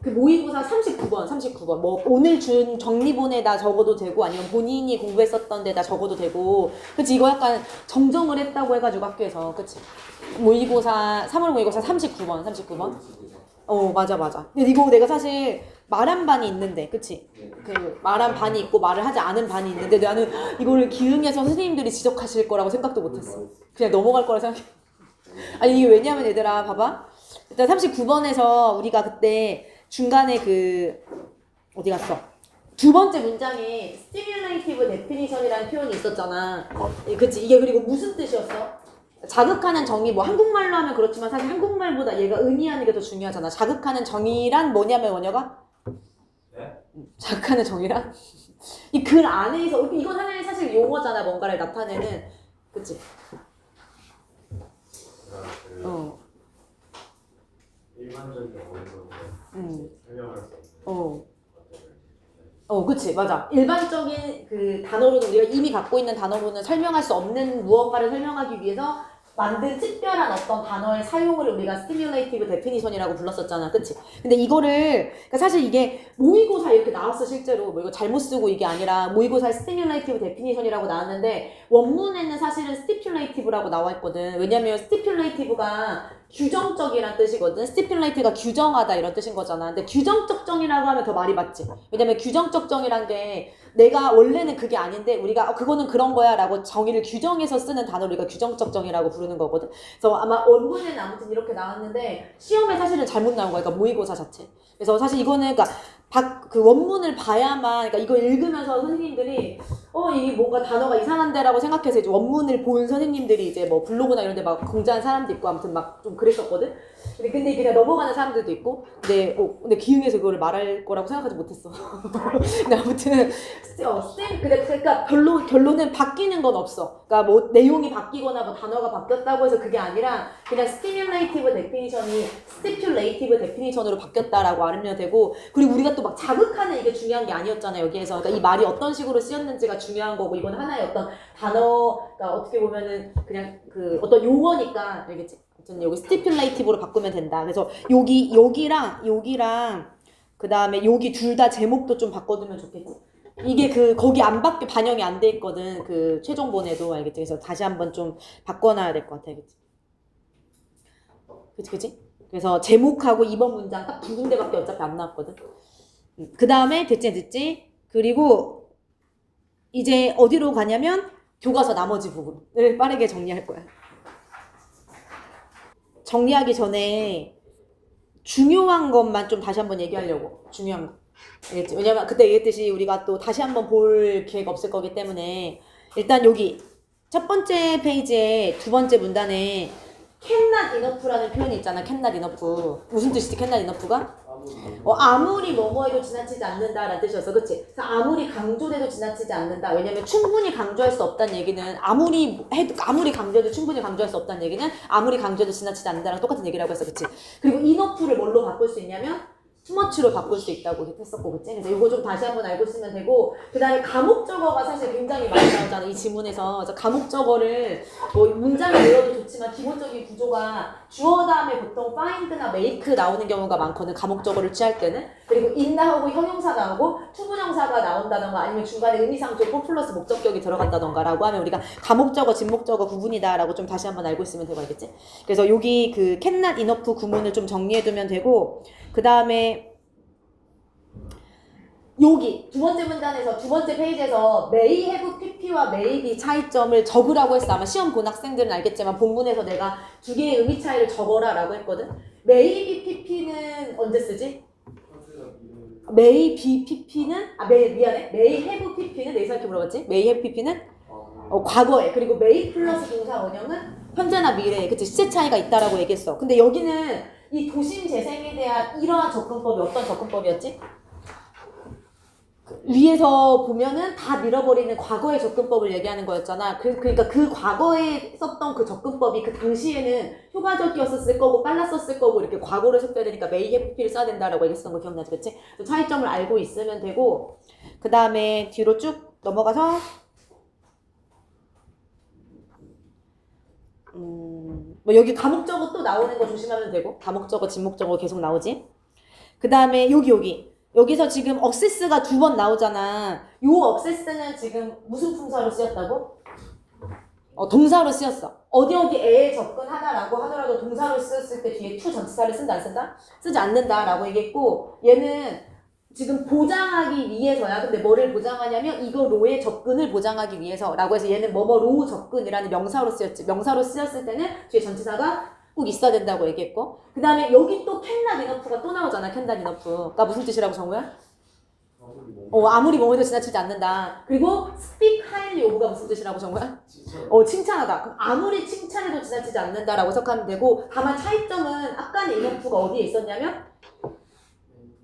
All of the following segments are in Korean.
그 모의고사 39번. 뭐 오늘 준 정리본에다 적어도 되고 아니면 본인이 공부했었던 데다 적어도 되고. 그치 이거 약간 정정을 했다고 해가지고 학교에서 그치. 모의고사 3월 모의고사 39번. 맞아. 근데 이거 내가 사실 말한 반이 있는데 그치? 그 말한 반이 있고 말을 하지 않은 반이 있는데 나는 이거를 기흥에서 선생님들이 지적하실 거라고 생각도 못했어. 그냥 넘어갈 거라 생각해. 아니 이게 왜냐면 얘들아 봐봐. 일단 39번에서 우리가 그때 중간에 그 어디 갔어? 두 번째 문장에 stimulative definition이라는 표현이 있었잖아. 그치? 이게 그리고 무슨 뜻이었어? 자극하는 정의, 뭐 한국말로 하면 그렇지만 사실 한국말보다 얘가 의미하는 게 더 중요하잖아. 자극하는 정의란 뭐냐면 원어가? 네? 자극하는 정의란? 이 글 안에서 이건 하나의 사실 용어잖아. 뭔가를 나타내는. 그치? 일반적인 언어로 설명할 수 없는 그치, 맞아. 일반적인 그 단어로는 우리가 이미 갖고 있는 단어로는 설명할 수 없는 무언가를 설명하기 위해서 만든 특별한 어떤 단어의 사용을 우리가 stimulative definition이라고 불렀었잖아. 그치? 근데 이거를, 그러니까 사실 이게 모의고사 이렇게 나왔어, 실제로. 뭐 이거 잘못 쓰고 이게 아니라 모의고사에 stimulative definition이라고 나왔는데 원문에는 사실은 stipulative라고 나와 있거든. 왜냐면 stipulative가 규정적이란 뜻이거든. stipulate가 규정하다 이런 뜻인 거잖아. 근데 규정적 정이라고 하면 더 말이 맞지. 왜냐면 규정적 정이란 게 내가 원래는 그게 아닌데 우리가 그거는 그런 거야 라고 정의를 규정해서 쓰는 단어를 우리가 규정적 정이라고 부르는 거거든. 그래서 아마 원문에는 아무튼 이렇게 나왔는데 시험에 사실은 잘못 나온 거야. 그러니까 모의고사 자체. 그래서 사실 이거는 그 원문을 봐야만, 그러니까 이거 읽으면서 선생님들이 이게 뭔가 단어가 이상한데라고 생각해서 이제 원문을 본 선생님들이 이제 뭐 블로그나 이런 데 막 공지한 사람도 있고 아무튼 막 좀 그랬었거든. 근데 그냥 넘어가는 사람들도 있고. 근데 기흥에서 그거를 말할 거라고 생각하지 못했어. 근데 아무튼 그러니까 결론은 바뀌는 건 없어. 그러니까 뭐 내용이 바뀌거나 뭐 단어가 바뀌었다고 해서 그게 아니라 그냥 stimulative definition이 stipulative definition으로 바뀌었다라고 알면 되고. 그리고 우리가 또 막 자극하는 이게 중요한 게 아니었잖아 여기에서. 그러니까 이 말이 어떤 식으로 쓰였는지가 중요한 거고 이건 하나의 어떤 단어가 어떻게 보면은 그냥 그 어떤 용어니까 알겠지? 아무튼 여기 stipulative로 바꾸면 된다. 그래서 여기랑 그 다음에 여기 둘 다 제목도 좀 바꿔두면 좋겠지. 이게 거기 반영이 안 돼 있거든. 그 최종본에도 알겠지? 그래서 다시 한번 좀 바꿔놔야 될 것 같아. 알겠지? 그치? 그래서 제목하고 2번 문장 딱 두 군데밖에 어차피 안 나왔거든. 그 다음에 됐지? 그리고 이제 어디로 가냐면 교과서 나머지 부분을 빠르게 정리할 거야. 정리하기 전에 중요한 것만 좀 다시 한번 얘기하려고. 중요한 거. 알겠지? 왜냐면 그때 얘기했듯이 우리가 또 다시 한번 볼 기회가 없을 거기 때문에 일단 여기 첫 번째 페이지에 두 번째 문단에 cannot enough라는 표현이 있잖아. cannot enough. 무슨 뜻이지? cannot enough가? 아무리 뭐뭐해도 지나치지 않는다라는 뜻이었어. 그치? 그래서 아무리 강조돼도 지나치지 않는다. 왜냐면 충분히 강조할 수 없다는 얘기는 아무리 강조해도 충분히 강조할 수 없다는 얘기는 아무리 강조해도 지나치지 않는다랑 똑같은 얘기라고 했어. 그치? 그리고 enough를 뭘로 바꿀 수 있냐면 투머치로 바꿀 수 있다고 했었고, 그치? 그래서 이거 좀 다시 한번 알고 있으면 되고, 그 다음에 가목적어가 사실 굉장히 많이 나오잖아, 이 지문에서. 그래서 가목적어를 뭐 문장을 외워도 좋지만 기본적인 구조가 주어 다음에 보통 find나 make 나오는 경우가 많거든, 가목적어를 취할 때는. 그리고 in 나오고 형용사 나오고 투부정사가 나온다던가 아니면 중간에 의미상조 for 플러스 목적격이 들어간다던가 라고 하면 우리가 가목적어, 진목적어 구분이다 라고 좀 다시 한번 알고 있으면 되고, 알겠지? 그래서 여기 그 cannot enough 구문을 좀 정리해두면 되고, 그 다음에 여기 두 번째 문단에서 두 번째 페이지에서 may have pp와 may be 차이점을 적으라고 했어. 아마 시험 본 학생들은 알겠지만 본문에서 내가 두 개의 의미 차이를 적어라 라고 했거든. may be pp는 언제 쓰지? may be pp는 미안해. may have pp는 내가 이렇게 물어봤지? may have pp는 과거에. 그리고 may 플러스 동사 원형은 현재나 미래에. 그치? 시제 차이가 있다라고 얘기했어. 근데 여기는 이 도심 재생에 대한 이러한 접근법이 어떤 접근법이었지? 위에서 보면은 다 밀어버리는 과거의 접근법을 얘기하는 거였잖아. 그러니까 그 과거에 썼던 그 접근법이 그 당시에는 효과적이었을 거고 빨랐었을 거고 이렇게 과거를 섞여야 되니까 may have pp를 써야 된다라고 얘기했던 거 기억나지? 그치? 차이점을 알고 있으면 되고, 그 다음에 뒤로 쭉 넘어가서 뭐 여기 가목적어 또 나오는 거 조심하면 되고, 가목적어, 진목적어 계속 나오지? 그 다음에 여기서 지금 억세스가 2번 나오잖아. 요 억세스는 지금 무슨 품사로 쓰였다고? 동사로 쓰였어. 어디에 접근하다라고 하더라도 동사로 쓰였을 때 뒤에 to 전치사를 쓴다 안 쓴다? 쓰지 않는다라고 얘기했고, 얘는 지금 보장하기 위해서야. 근데 뭐를 보장하냐면 이거로의 접근을 보장하기 위해서라고 해서 얘는 뭐뭐로 접근이라는 명사로 쓰였지. 명사로 쓰였을 때는 뒤에 전치사가 꼭 있어야 된다고 얘기했고, 그 다음에 여기 또 캔낫 이너프가 또 나오잖아. 캔낫 이너프가 무슨 뜻이라고 정우야? 아무리 뭐해도 지나치지 않는다. 그리고 speak highly of가 무슨 뜻이라고 정우야? 칭찬하다. 그럼 아무리 칭찬해도 지나치지 않는다라고 해석하면 되고, 다만 차이점은 아까는 이너프가 어디에 있었냐면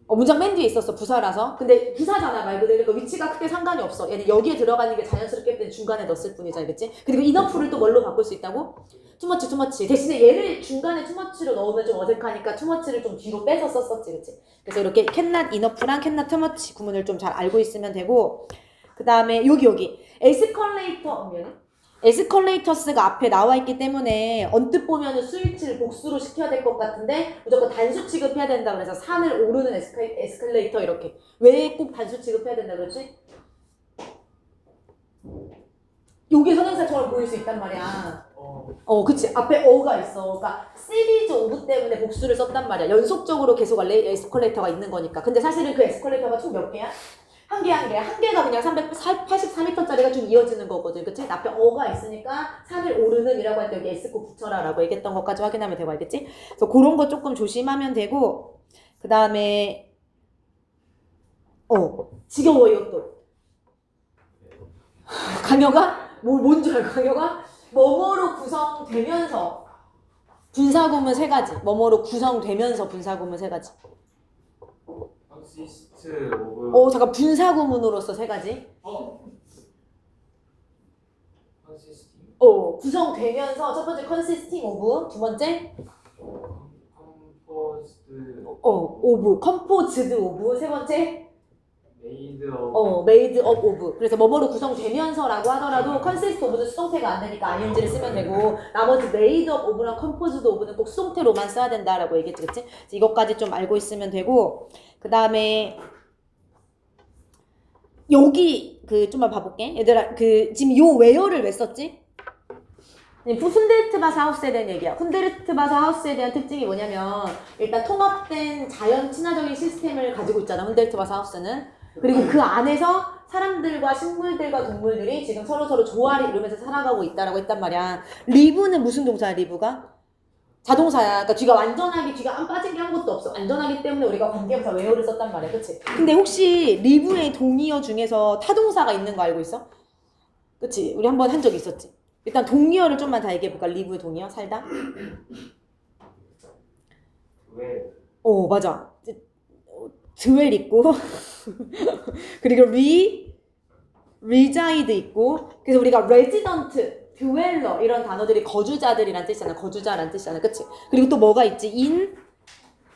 문장 맨 뒤에 있었어. 부사라서. 근데 부사잖아 말 그대로. 그러니까 위치가 크게 상관이 없어. 얘는 여기에 들어가는 게 자연스럽기 때문에 중간에 넣었을 뿐이잖아. 그치? 그리고 이너프를 또 뭘로 바꿀 수 있다고? 투머치. 대신에 얘를 중간에 투머치로 넣으면 좀 어색하니까 투머치를 좀 뒤로 빼서 썼었지. 그치? 그래서 이렇게 캔낫 이너프랑 캔낫 투머치 구문을 좀 잘 알고 있으면 되고, 그 다음에 여기 에스컬레이터스가 앞에 나와 있기 때문에 언뜻 보면은 스위치를 복수로 시켜야 될 것 같은데 무조건 단수 취급해야 된다 그래서 산을 오르는 에스컬레이터 이렇게. 왜 꼭 단수 취급해야 된다 그랬지? 요게 선행사처럼 보일 수 있단 말이야. 그치. 앞에 어가 있어. 그러니까 시리즈 오브 때문에 복수를 썼단 말이야. 연속적으로 계속 에스컬레이터가 있는 거니까. 근데 사실은 그 에스컬레이터가 총 몇 개야? 한 개가 그냥 384m짜리가 좀 이어지는 거거든. 그치? 앞에 어가 있으니까 산을 오르는 이라고 할 때 여기 에스코 붙여라 라고 얘기했던 것까지 확인하면 되고, 알겠지? 그래서 그런 거 조금 조심하면 되고, 그 다음에 지겨워 이것도. 강요가? 뭔 줄 알고 강요가? 뭐뭐로 구성되면서 분사구문 3가지. 뭐뭐로 구성되면서 분사구문 3가지. 컨시스트 오브. 잠깐 분사구문으로서 3가지. 컨시스팅. 구성되면서 첫 번째 consisting of, 두 번째 composed of, 세 번째 made of. 그래서 뭐뭐로 구성되면서라고 하더라도 consist of는 수동태가 안 되니까 ing를 쓰면 되고, 나머지 made of랑 composed of는 꼭 수동태로만 써야 된다라고 얘기했지, 그치? 그래서 이것까지 좀 알고 있으면 되고, 그 다음에 여기 좀만 봐볼게. 얘들아, 지금 요 where를 왜 썼지? 훈데르트바사 하우스에 대한 얘기야. 훈데르트바사 하우스에 대한 특징이 뭐냐면 일단 통합된 자연 친화적인 시스템을 가지고 있잖아. 훈데르트바사 하우스는. 그리고 그 안에서 사람들과 식물들과 동물들이 지금 서로 조화를 이루면서 살아가고 있다라고 했단 말이야. 리브는 무슨 동사야? 리브가? 자동사야. 그러니까 뒤가 안 빠진 게 아무것도 없어. 안전하기 때문에 우리가 관계부사 where를 썼단 말이야. 그치? 근데 혹시 리브의 동의어 중에서 타동사가 있는 거 알고 있어? 그치? 우리 한번 한 적 있었지? 일단 동의어를 좀만 다 얘기해볼까? 리브의 동의어? 살다? 왜? 맞아. 드웰 있고 그리고 reside 있고, 그래서 우리가 resident, dweller 이런 단어들이 거주자들이란 뜻이잖아. 거주자란 뜻이잖아. 그치? 그리고 또 뭐가 있지?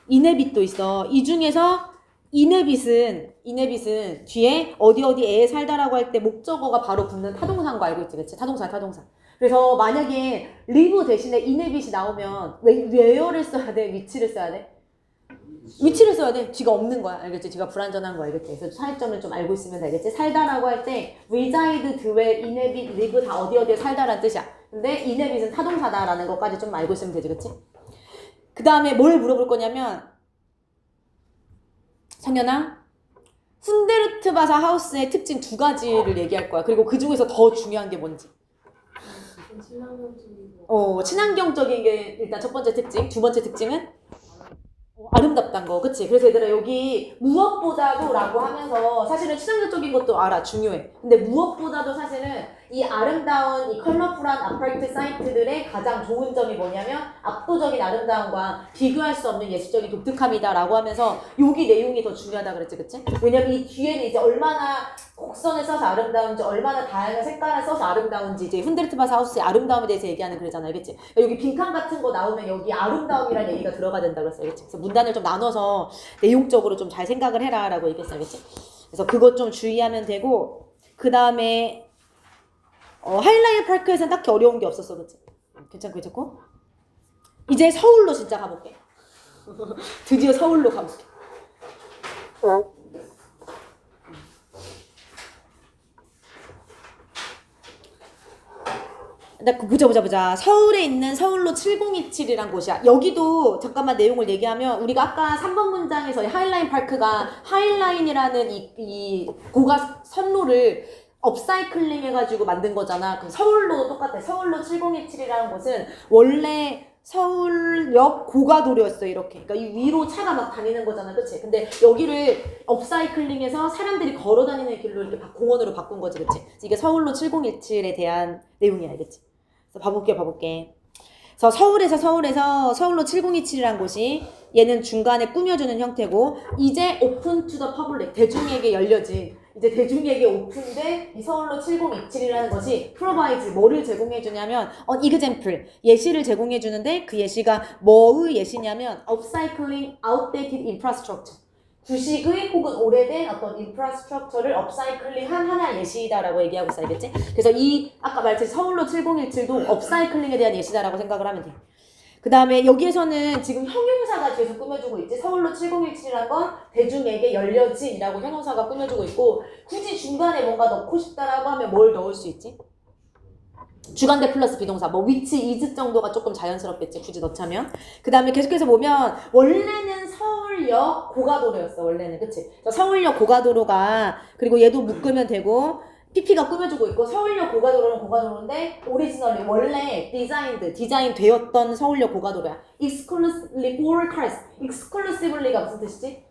inhabit도 있어. 이 중에서 inhabit은 뒤에 어디에 살다라고 할 때 목적어가 바로 붙는 타동사인 거 알고 있지? 그치? 타동사. 그래서 만약에 live 대신에 inhabit이 나오면 where를 써야 돼? 위치를 써야 돼? 위치를 써야 돼. 쥐가 없는 거야. 알겠지? 쥐가 불완전한 거야. 알겠지? 그래서 차이점을 좀 알고 있으면 되겠지? 살다라고 할 때 reside, dwell, inhabit, live 다 어디에 살다라는 뜻이야. 근데 inhabit은 타동사다라는 것까지 좀 알고 있으면 되지. 그치? 그 다음에 뭘 물어볼 거냐면, 성현아, 훈데르트바사 하우스의 특징 2가지를 얘기할 거야. 그리고 그 중에서 더 중요한 게 뭔지. 친환경적인 게 일단 첫 번째 특징. 두 번째 특징은 아름답단 거. 그치? 그래서 얘들아 여기 무엇보다도 라고 하면서 사실은 친환경적인 것도 알아. 중요해. 근데 무엇보다도 사실은 이 아름다운 이 컬러풀한 아파트 사이트들의 가장 좋은 점이 뭐냐면 압도적인 아름다움과 비교할 수 없는 예술적인 독특함이다 라고 하면서 여기 내용이 더 중요하다 그랬지. 그치? 왜냐면 이 뒤에는 이제 얼마나 곡선을 써서 아름다운지, 얼마나 다양한 색깔을 써서 아름다운지, 이제 훈데르트바사 하우스의 아름다움에 대해서 얘기하는 글이잖아. 알겠지? 여기 빈칸 같은 거 나오면 여기 아름다움이라는 얘기가 들어가야 된다 그랬어. 알겠지? 그래서 문단을 좀 나눠서 내용적으로 좀 잘 생각을 해라 라고 얘기했어. 알겠지? 그래서 그것 좀 주의하면 되고, 그 다음에 하일라이트 파크에서는 딱히 어려운 게 없었어. 그치? 괜찮고? 이제 서울로 진짜 가볼게. 드디어 서울로 가볼게. 보자. 서울에 있는 서울로 7027이란 곳이야. 여기도 잠깐만 내용을 얘기하면 우리가 아까 3번 문장에서 하이라인 파크가 하이라인이라는 이 고가 선로를 업사이클링 해가지고 만든 거잖아. 그 서울로 똑같아. 서울로 7027이라는 곳은 원래 서울역 고가도로였어. 이렇게. 그러니까 이 위로 차가 막 다니는 거잖아. 그치? 근데 여기를 업사이클링해서 사람들이 걸어 다니는 길로 이렇게 공원으로 바꾼 거지. 그치? 이게 서울로 7017에 대한 내용이야. 알겠지? 그래서 봐볼게. 그래서 서울에서 서울로 7027이라는 곳이 얘는 중간에 꾸며주는 형태고 이제 오픈 투 더 퍼블릭 대중에게 열려진 이제 대중에게 오픈된 이 서울로 7027이라는 것이 프로바이즈 뭐를 제공해주냐면 example 예시를 제공해주는데 그 예시가 뭐의 예시냐면 upcycling outdated infrastructure 구식의 혹은 오래된 어떤 인프라스트럭처를 업사이클링한 하나의 예시다라고 얘기하고 있어. 알겠지? 그래서 이 아까 말했듯이 서울로 7017도 업사이클링에 대한 예시다라고 생각을 하면 돼. 그 다음에 여기에서는 지금 형용사가 계속 꾸며주고 있지. 서울로 7017이란 건 대중에게 열려진이라고 형용사가 꾸며주고 있고 굳이 중간에 뭔가 넣고 싶다라고 하면 뭘 넣을 수 있지? 주관대 플러스 비동사 뭐 which is 정도가 조금 자연스럽겠지 굳이 넣자면. 그 다음에 계속해서 보면 원래는 서울역 고가도로였어. 원래는 그치? 서울역 고가도로가 그리고 얘도 묶으면 되고 PP가 꾸며주고 있고 서울역 고가도로는 고가도로인데 오리지널리 원래 디자인 되었던 서울역 고가도로야. exclusively for cars. exclusively가 무슨 뜻이지?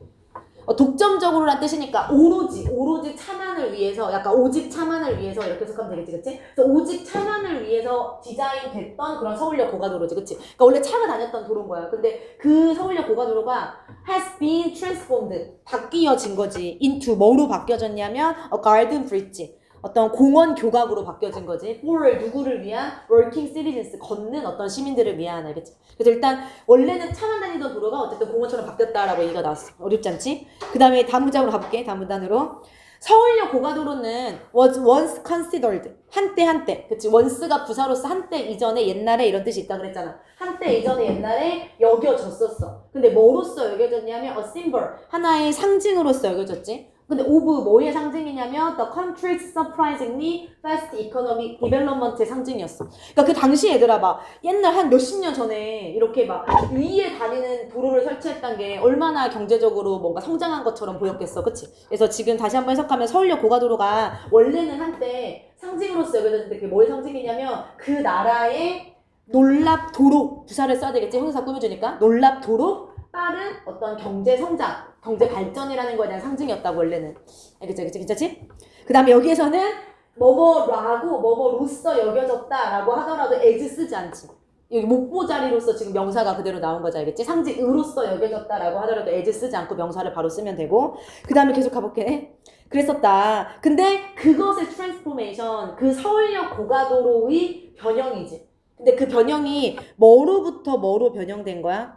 독점적으로란 뜻이니까 오로지 차만을 위해서 약간 오직 차만을 위해서 이렇게 해석하면 되겠지 그치? 그래서 오직 차만을 위해서 디자인됐던 그런 서울역 고가도로지 그치? 그러니까 원래 차가 다녔던 도로인 거야. 근데 그 서울역 고가도로가 has been transformed 바뀌어진 거지. into 뭐로 바뀌어졌냐면 a garden bridge 어떤 공원 교각으로 바뀌어진 거지. for 누구를 위한 working citizens 걷는 어떤 시민들을 위한. 알겠지? 그래서 일단 원래는 차만 다니던 도로가 어쨌든 공원처럼 바뀌었다라고 얘기가 나왔어. 어렵지 않지? 그 다음에 다음 문장으로 가볼게. 다음 문단으로 서울역 고가도로는 was once considered 한때 그치? once가 부사로서 한때 이전에 옛날에 이런 뜻이 있다 그랬잖아. 한때 이전에 옛날에 여겨졌었어. 근데 뭐로서 여겨졌냐면 a symbol 하나의 상징으로서 여겨졌지. 근데 of 뭐의 상징이냐면 the country's surprisingly fast economic development의 상징이었어. 그러니까 그 당시 얘들아 막 옛날 한 몇십 년 전에 이렇게 막 위에 다니는 도로를 설치했던 게 얼마나 경제적으로 뭔가 성장한 것처럼 보였겠어. 그치? 그래서 지금 다시 한번 해석하면 서울역 고가도로가 원래는 한때 상징으로서 여겨졌는데 그게 뭐의 상징이냐면 그 나라의 놀랍도록 부사를 써야 되겠지? 형용사 꾸며주니까 놀랍도록 빠른 어떤 경제 성장, 경제 발전이라는 거에 대한 상징이었다고 원래는. 알겠죠? 괜찮지? 그 다음에 여기에서는 뭐뭐라고 뭐뭐로서 여겨졌다라고 하더라도 as 쓰지 않지. 여기 목보 자리로서 지금 명사가 그대로 나온 거지. 알겠지? 상징으로서 여겨졌다라고 하더라도 as 쓰지 않고 명사를 바로 쓰면 되고. 그 다음에 계속 가볼게. 그랬었다. 근데 그것의 트랜스포메이션, 그 서울역 고가도로의 변형이지. 근데 그 변형이 뭐로부터 뭐로 변형된 거야?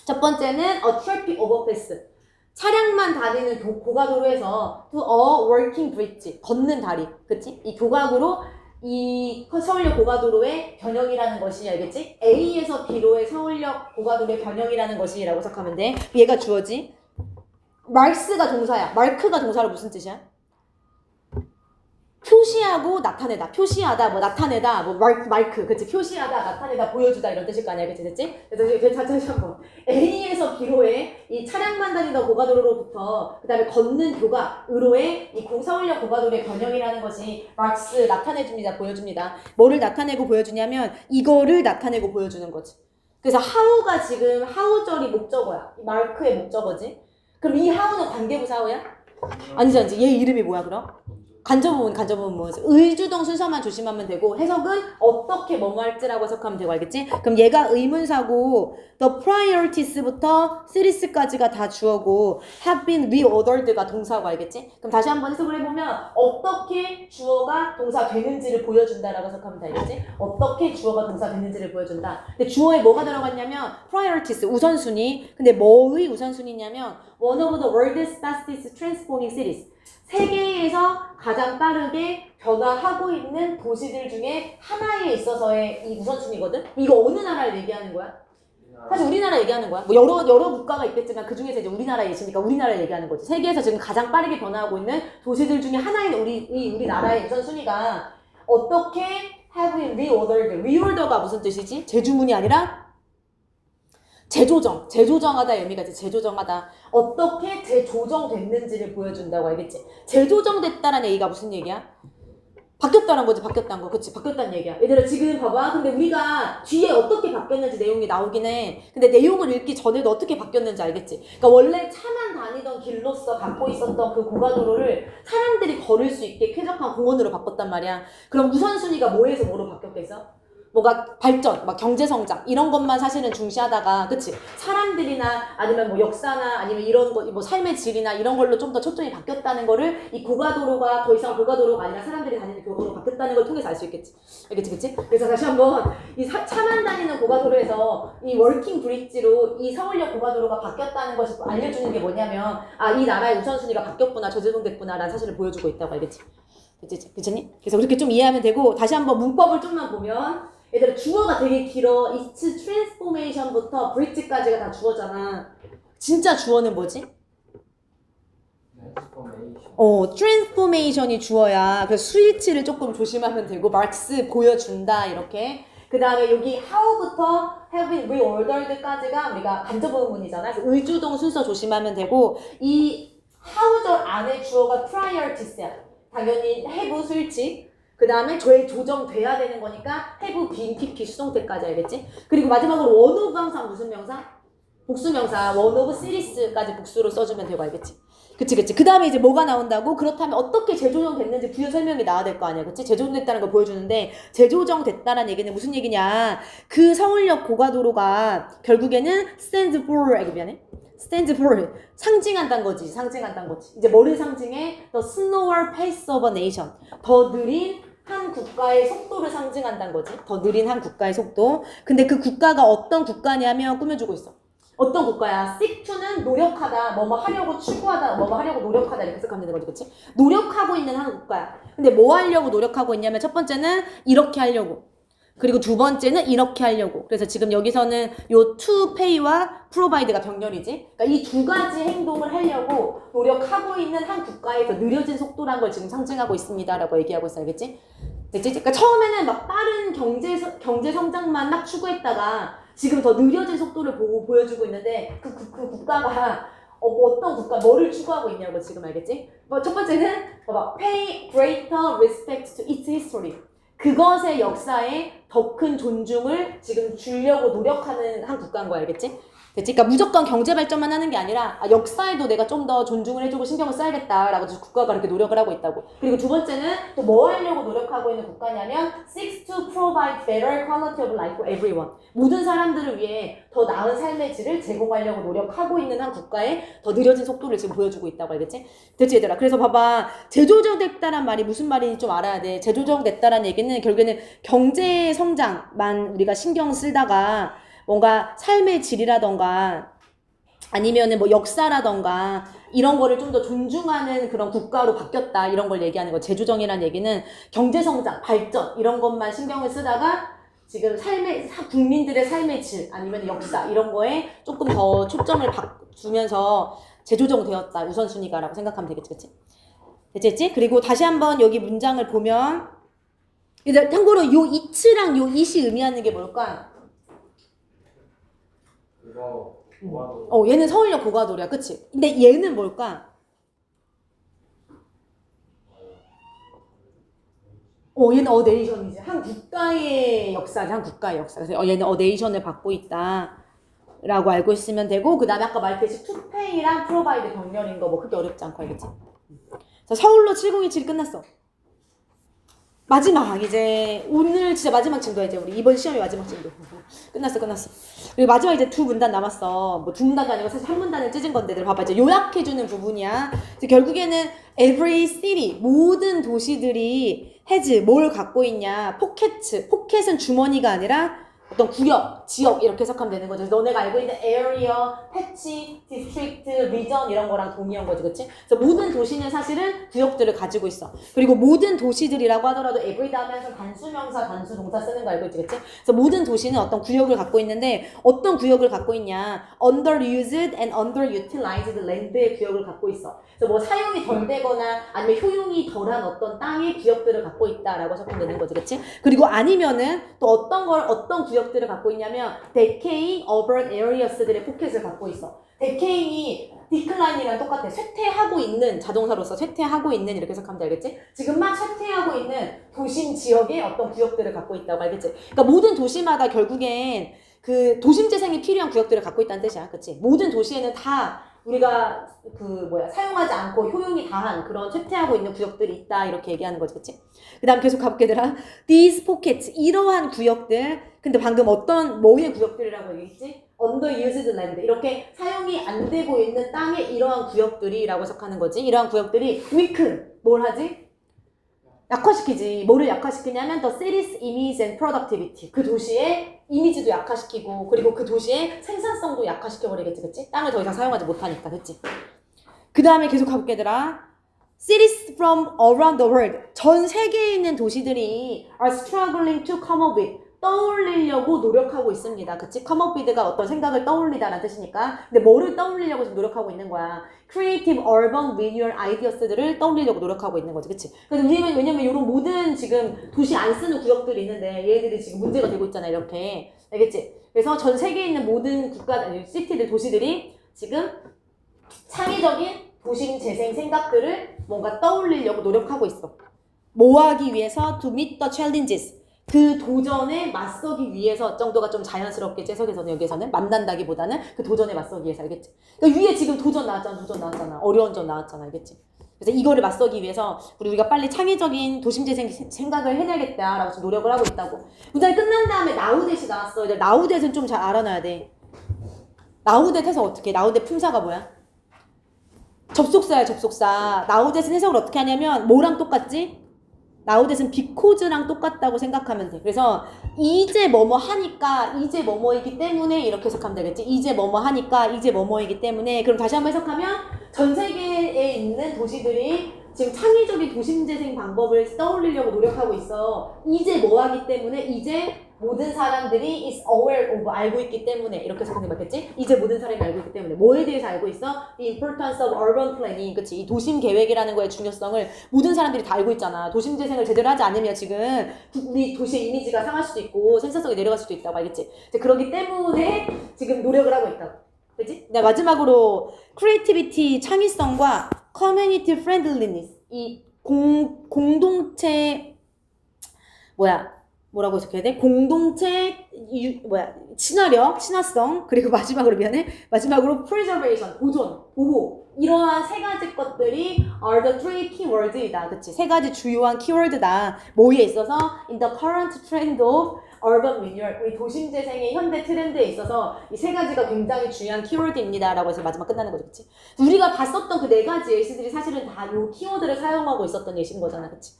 첫 번째는 a traffic overpass. 차량만 다니는 고가도로에서 to a working bridge. 걷는 다리. 그치? 이 교각으로 이 서울역 고가도로의 변형이라는 것이 알겠지? A에서 B로의 서울역 고가도로의 변형이라는 것이라고 해석하면 돼. 얘가 주어지. 마크가 동사야. 마크가 동사로 무슨 뜻이야? 표시하고 나타내다, 표시하다, 뭐 나타내다, 뭐 마크, 그치? 표시하다, 나타내다, 보여주다 이런 뜻일 거 아니야, 그치? 됐지? 그래서 다시 한번 A에서 B로의 이 차량만 다니던 고가도로로부터 그 다음에 걷는 교각으로의 이 서울역 고가도로의 변형이라는 것이 마크스 나타내줍니다, 보여줍니다. 뭐를 나타내고 보여주냐면 이거를 나타내고 보여주는 거지. 그래서 how가 지금 how절이 목적어야. 이 마크의 목적어지. 그럼 이 how는 관계부사 how야? 아니지. 얘 이름이 뭐야 그럼? 간접부분 뭐지? 의주동 순서만 조심하면 되고 해석은 어떻게 뭐뭐 할지라고 해석하면 되고 알겠지? 그럼 얘가 의문사고 the priorities부터 serious까지가 다 주어고 have been reordered가 동사고 알겠지? 그럼 다시 한번 해석을 해보면 어떻게 주어가 동사 되는지를 보여준다라고 해석하면 되겠지? 어떻게 주어가 동사 되는지를 보여준다. 근데 주어에 뭐가 들어갔냐면 priorities 우선순위. 근데 뭐의 우선순위냐면 one of the world's fastest transforming cities. 세계에서 가장 빠르게 변화하고 있는 도시들 중에 하나에 있어서의 이 우선순위거든? 이거 어느 나라를 얘기하는 거야? 사실 우리나라 얘기하는 거야. 뭐 여러 국가가 있겠지만 그 중에서 이제 우리나라 예시니까 우리나라 얘기하는 거지. 세계에서 지금 가장 빠르게 변화하고 있는 도시들 중에 하나인 우리나라의 우선순위가 어떻게 have we reordered? reorder가 무슨 뜻이지? 재주문이 아니라 재조정하다 의미가 이제 재조정하다. 어떻게 재조정됐는지를 보여준다고 알겠지? 재조정됐다는 얘기가 무슨 얘기야? 바뀌었다는 거지, 바뀌었다는 거. 그치, 바뀌었다는 얘기야. 얘들아, 지금 봐봐. 근데 우리가 뒤에 어떻게 바뀌었는지 내용이 나오긴 해. 근데 내용을 읽기 전에도 어떻게 바뀌었는지 알겠지? 그러니까 원래 차만 다니던 길로서 갖고 있었던 그 고가도로를 사람들이 걸을 수 있게 쾌적한 공원으로 바꿨단 말이야. 그럼 우선순위가 뭐에서 뭐로 바뀌었겠어? 뭐가 발전, 막 경제성장 이런 것만 사실은 중시하다가 그치? 사람들이나 아니면 뭐 역사나 아니면 이런 거, 뭐 삶의 질이나 이런 걸로 좀 더 초점이 바뀌었다는 거를 이 고가도로가 더 이상 고가도로가 아니라 사람들이 다니는 교도로 바뀌었다는 걸 통해서 알 수 있겠지. 알겠지, 그치? 그래서 다시 한번 이 차만 다니는 고가도로에서 이 워킹 브릿지로 이 서울역 고가도로가 바뀌었다는 것을 알려주는 게 뭐냐면 아, 이 나라의 우선순위가 바뀌었구나, 저재동됐구나 라는 사실을 보여주고 있다고 알겠지? 그치? 그래서 그렇게 좀 이해하면 되고 다시 한번 문법을 좀만 보면 얘들아 주어가 되게 길어. It's transformation부터 bridge까지가 다 주어잖아. 진짜 주어는 뭐지? transformation이 주어야. 그래서 스위치를 조금 조심하면 되고 marks 보여준다 이렇게. 그 다음에 여기 how부터 have been reordered까지가 우리가 간접 의문이잖아. 그래서 의주동 순서 조심하면 되고 이 how절 안에 주어가 prior tense야. 당연히 have 스위치. 그 다음에 저에 조정돼야 되는 거니까 have been PP 수동태까지 알겠지? 그리고 마지막으로 one of 항상 무슨 명사? 복수명사 one of series까지 복수로 써주면 되고 알겠지? 그치. 그 다음에 이제 뭐가 나온다고? 그렇다면 어떻게 재조정됐는지 부연 설명이 나와야 될 거 아니야. 그치? 재조정됐다는 걸 보여주는데 재조정됐다는 얘기는 무슨 얘기냐? 그 서울역 고가도로가 결국에는 stands for stands for 상징한다는 거지. 이제 뭐를 상징해? The slower pace of a nation. 더 느린 한 국가의 속도를 상징한다는 거지. 더 느린 한 국가의 속도. 근데 그 국가가 어떤 국가냐면 꾸며주고 있어. 어떤 국가야? seek to는 노력하다, 뭐뭐 하려고 추구하다, 뭐뭐 하려고 노력하다 이렇게 해석하면 되는 거지, 그치? 노력하고 있는 한 국가야. 근데 뭐 하려고 노력하고 있냐면 첫 번째는 이렇게 하려고. 그리고 두 번째는 이렇게 하려고. 그래서 지금 여기서는 요 to pay와 provide가 병렬이지. 그러니까 이 두 가지 행동을 하려고 노력하고 있는 한 국가에서 느려진 속도란 걸 지금 상징하고 있습니다라고 얘기하고 있어, 알겠지? 됐지? 그러니까 처음에는 막 빠른 경제 성장만 막 추구했다가 지금 더 느려진 속도를 보여주고 있는데 그 국가가 어떤 국가 뭐를 추구하고 있냐고 지금 알겠지? 첫 번째는 봐봐, pay greater respect to its history. 그것의 역사에 더 큰 존중을 지금 주려고 노력하는 한 국가인 거야, 알겠지? 됐지? 그러니까 무조건 경제 발전만 하는 게 아니라 역사에도 내가 좀 더 존중을 해주고 신경을 써야겠다라고 국가가 그렇게 노력을 하고 있다고. 그리고 두 번째는 또 뭐 하려고 노력하고 있는 국가냐면 seeks to provide better quality of life for everyone. 모든 사람들을 위해 더 나은 삶의 질을 제공하려고 노력하고 있는 한 국가에 더 느려진 속도를 지금 보여주고 있다고 알겠지? 됐지 얘들아? 그래서 봐봐. 재조정됐다란 말이 무슨 말인지 좀 알아야 돼. 재조정됐다란 얘기는 결국에는 경제 성장만 우리가 신경 쓰다가 뭔가 삶의 질이라던가 아니면은 뭐 역사라던가 이런 거를 좀 더 존중하는 그런 국가로 바뀌었다 이런 걸 얘기하는 거. 재조정이라는 얘기는 경제성장, 발전 이런 것만 신경을 쓰다가 지금 국민들의 삶의 질 아니면 역사 이런 거에 조금 더 초점을 주면서 재조정되었다 우선순위가라고 생각하면 되겠지, 그치? 됐지? 그리고 다시 한번 여기 문장을 보면 이제 참고로 요 it랑 요 it이 의미하는 게 뭘까? 얘는 서울역 고가도로야, 그치? 근데 얘는 뭘까? 얘는 어네이션이지. 한 국가의 역사지, 한 국가의 역사. 그래서 얘는 어네이션을 받고 있다. 라고 알고 있으면 되고, 그 다음에 아까 말했듯이 투페이랑 프로바이드 병렬인 거 뭐 크게 어렵지 않고 알겠지? 자, 서울로 7027이 끝났어. 마지막 이제 오늘 진짜 마지막 진도야. 이제 우리 이번 시험의 마지막 진도. 끝났어. 그리고 마지막 이제 두 문단 남았어. 뭐 두 문단도 아니고 사실 한 문단을 찢은 건데, 봐봐 이제 요약해주는 부분이야. 결국에는 every city 모든 도시들이 has 뭘 갖고 있냐? 포켓은 주머니가 아니라 어떤 구역, 지역 이렇게 해석하면 되는 거죠. 너네가 알고 있는 area, patch, district, region 이런 거랑 동의한 거지, 그치? 그래서 모든 도시는 사실은 구역들을 가지고 있어. 그리고 모든 도시들이라고 하더라도 every 다음에 단수명사, 단수동사 쓰는 거 알고 있지, 그치? 그래서 모든 도시는 어떤 구역을 갖고 있는데 어떤 구역을 갖고 있냐? underused and underutilized land의 구역을 갖고 있어. 그래서 뭐 사용이 덜 되거나 아니면 효용이 덜한 어떤 땅의 구역들을 갖고 있다라고 해석하면 되는 거지, 그치? 그리고 아니면은 또 어떤 구역들을 갖고 있냐면 decaying urban areas들의 포켓을 갖고 있어. decaying이 decline이랑 똑같아. 쇠퇴하고 있는 자동사로서 쇠퇴하고 있는 이렇게 해석하면 돼, 알겠지? 지금 막 쇠퇴하고 있는 도심 지역의 어떤 구역들을 갖고 있다고 알겠지? 그러니까 모든 도시마다 결국엔 그 도심 재생이 필요한 구역들을 갖고 있다는 뜻이야, 그치? 모든 도시에는 다 우리가 사용하지 않고 효용이 다한 그런 쇠퇴하고 있는 구역들이 있다 이렇게 얘기하는 거지, 그치? 그 다음 계속 가볼게 얘들아. These pockets, 이러한 구역들. 근데 방금 뭐의 구역들이라고 얘기했지? underused land, 이렇게 사용이 안 되고 있는 땅의 이러한 구역들이라고 해석하는 거지. 이러한 구역들이 weaken, 뭘 하지? 약화시키지. 뭐를 약화시키냐면 the city's image and productivity, 그 도시의 이미지도 약화시키고 그리고 그 도시의 생산성도 약화시켜버리겠지, 그치? 땅을 더 이상 사용하지 못하니까, 그치? 그 다음에 계속 가볼게 얘들아. Cities from around the world, 전 세계에 있는 도시들이 are struggling to come up with, 떠올리려고 노력하고 있습니다. 그치? come up with가 어떤 생각을 떠올리다라는 뜻이니까. 근데 뭐를 떠올리려고 지금 노력하고 있는 거야? creative urban renewal ideas들을 떠올리려고 노력하고 있는 거지. 그치? 왜냐면 이런 모든 지금 도시 안 쓰는 구역들이 있는데 얘들이 지금 문제가 되고 있잖아, 이렇게. 알겠지? 그래서 전 세계에 있는 모든 시티들, 도시들이 지금 창의적인 도심 재생 생각들을 뭔가 떠올리려고 노력하고 있어. 뭐 하기 위해서? To meet the challenges. 그 도전에 맞서기 위해서 정도가 좀 자연스럽게 해석에서는 여기에서는 만난다기보다는 그 도전에 맞서기 위해서, 알겠지? 그러니까 위에 지금 도전 나왔잖아. 어려운 점 나왔잖아, 알겠지? 그래서 이거를 맞서기 위해서 우리가 빨리 창의적인 도심 재생 생각을 해내야겠다라고 지금 노력을 하고 있다고. 문장이 끝난 다음에 나우댓이 나왔어. 이제 나우댓은 좀 잘 알아놔야 돼. 나우댓 해석 어떻게 해? 나우댓 품사가 뭐야? 접속사야, 접속사. 나우댓은 해석을 어떻게 하냐면 뭐랑 똑같지? 나우댓은 because랑 똑같다고 생각하면 돼. 그래서 이제 뭐뭐 하니까, 이제 뭐뭐이기 때문에 이렇게 해석하면 되겠지. 이제 뭐뭐 하니까, 이제 뭐뭐이기 때문에. 그럼 다시 한번 해석하면 전 세계에 있는 도시들이 지금 창의적인 도심재생 방법을 떠올리려고 노력하고 있어. 이제 뭐 하기 때문에, 이제 모든 사람들이 is aware of, 알고 있기 때문에 이렇게 해석하는 게 맞겠지? 이제 모든 사람이 알고 있기 때문에. 뭐에 대해서 알고 있어? The importance of urban planning, 그치? 이 도심 계획이라는 거의 중요성을 모든 사람들이 다 알고 있잖아. 도심 재생을 제대로 하지 않으면 지금 우리 도시의 이미지가 상할 수도 있고 생산성이 내려갈 수도 있다고, 알겠지? 그렇기 때문에 지금 노력을 하고 있다고, 그치? 마지막으로 creativity, 창의성과 community friendliness, 이 공동체 뭐라고 해석해야 돼? 공동체 친화력, 친화성, 그리고 마지막으로 preservation, 보존, 보호, 이러한 세 가지 것들이 are the three keywords이다, 그치? 세 가지 주요한 키워드다. 뭐에 있어서? in the current trend of urban renewal, 우리 도심 재생의 현대 트렌드에 있어서 이 세 가지가 굉장히 중요한 키워드입니다라고 해서 마지막 끝나는 거죠, 그치? 우리가 봤었던 그 네 가지 예시들이 사실은 다 이 키워드를 사용하고 있었던 예시인 거잖아, 그치?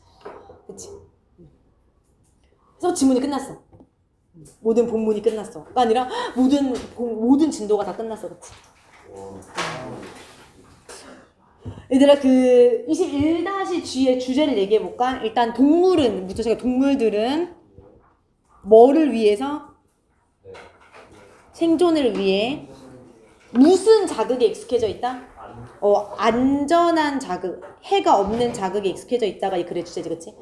그래서 지문이 끝났어. 모든 본문이 끝났어가 아니라 모든 진도가 다 끝났어, 그치? 얘들아, 그 21-G의 주제를 얘기해볼까? 일단 동물들은 뭐를 위해서? 생존을 위해 무슨 자극에 익숙해져 있다? 안전한 자극, 해가 없는 자극에 익숙해져 있다가 이 글의 주제지, 그치?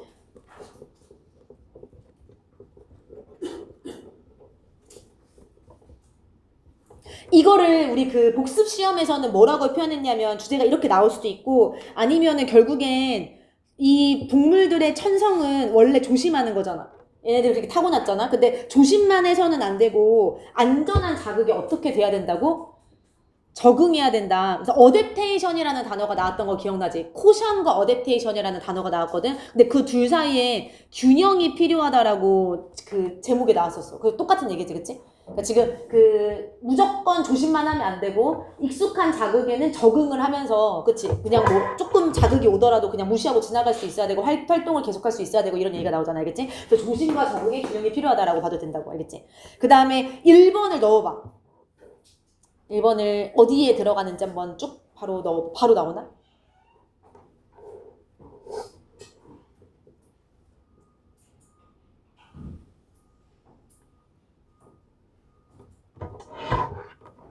이거를 우리 그 복습 시험에서는 뭐라고 표현했냐면 주제가 이렇게 나올 수도 있고, 아니면은 결국엔 이 동물들의 천성은 원래 조심하는 거잖아. 얘네들이 그렇게 타고났잖아. 근데 조심만 해서는 안 되고 안전한 자극에 어떻게 돼야 된다고? 적응해야 된다. 그래서 어댑테이션이라는 단어가 나왔던 거 기억나지? 코션과 어댑테이션이라는 단어가 나왔거든. 근데 그 둘 사이에 균형이 필요하다라고 그 제목에 나왔었어. 그 똑같은 얘기지, 그치? 그러니까 지금 그 무조건 조심만 하면 안 되고 익숙한 자극에는 적응을 하면서 그치? 그냥 뭐 조금 자극이 오더라도 그냥 무시하고 지나갈 수 있어야 되고 활동을 계속할 수 있어야 되고 이런 얘기가 나오잖아. 알겠지? 그래서 조심과 적응의 균형이 필요하다라고 봐도 된다고. 알겠지? 그 다음에 1번을 넣어봐. 1번을 어디에 들어가는지 한번 쭉 바로 나오나?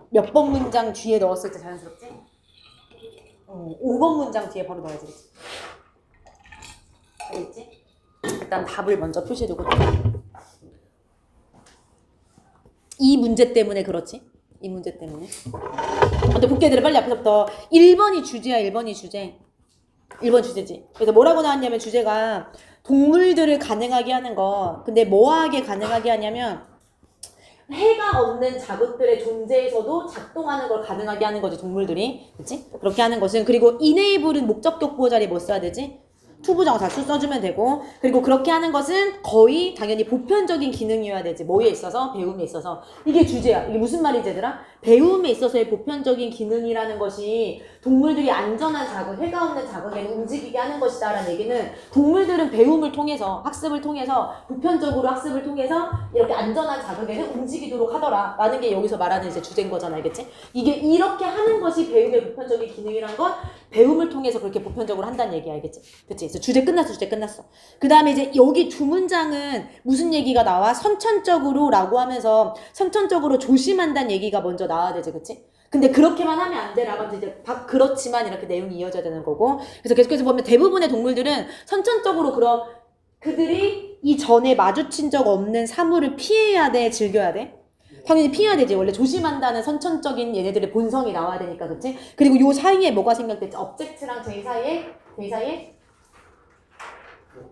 몇 번 문장 뒤에 넣었을 때 자연스럽지? 5번 문장 뒤에 바로 넣어야지. 알겠지? 일단 답을 먼저 표시해두고 이 문제 때문에 그렇지? 이 문제 때문에. 근데 볼게 얘들아 빨리 앞에서부터 1번이 주제야. 1번이 주제. 1번 주제지. 그래서 뭐라고 나왔냐면 주제가 동물들을 가능하게 하는 거. 근데 뭐하게 가능하게 하냐면 해가 없는 자극들의 존재에서도 작동하는 걸 가능하게 하는 거지 동물들이. 그치? 그렇게 하는 것은 그리고 enable은 목적격 보호 자리에 뭐 써야 되지? 투부정사 자주 써주면 되고 그리고 그렇게 하는 것은 거의 당연히 보편적인 기능이어야 되지. 뭐에 있어서? 배움에 있어서. 이게 주제야. 이게 무슨 말이지 얘들아? 배움에 있어서의 보편적인 기능이라는 것이 동물들이 안전한 자극, 해가 없는 자극에는 움직이게 하는 것이다 라는 얘기는 동물들은 배움을 통해서 학습을 통해서 보편적으로 학습을 통해서 이렇게 안전한 자극에는 움직이도록 하더라 라는 게 여기서 말하는 이제 주제인 거잖아. 알겠지? 이게 이렇게 하는 것이 배움의 보편적인 기능이란 건 배움을 통해서 그렇게 보편적으로 한다는 얘기야. 알겠지? 그치? 그래서 주제 끝났어. 그 다음에 이제 여기 두 문장은 무슨 얘기가 나와? 선천적으로 라고 하면서 선천적으로 조심한다는 얘기가 먼저 나와야 되지. 그치? 근데 그렇게만 하면 안 돼 라고 하면서 이제 그렇지만 이렇게 내용이 이어져야 되는 거고 그래서 계속해서 보면 대부분의 동물들은 선천적으로 그런 그들이 이전에 마주친 적 없는 사물을 피해야 돼? 즐겨야 돼? 당연히 피해야 되지. 원래 조심한다는 선천적인 얘네들의 본성이 나와야 되니까. 그치? 그리고 요 사이에 뭐가 생겼댔지? object랑 제 사이에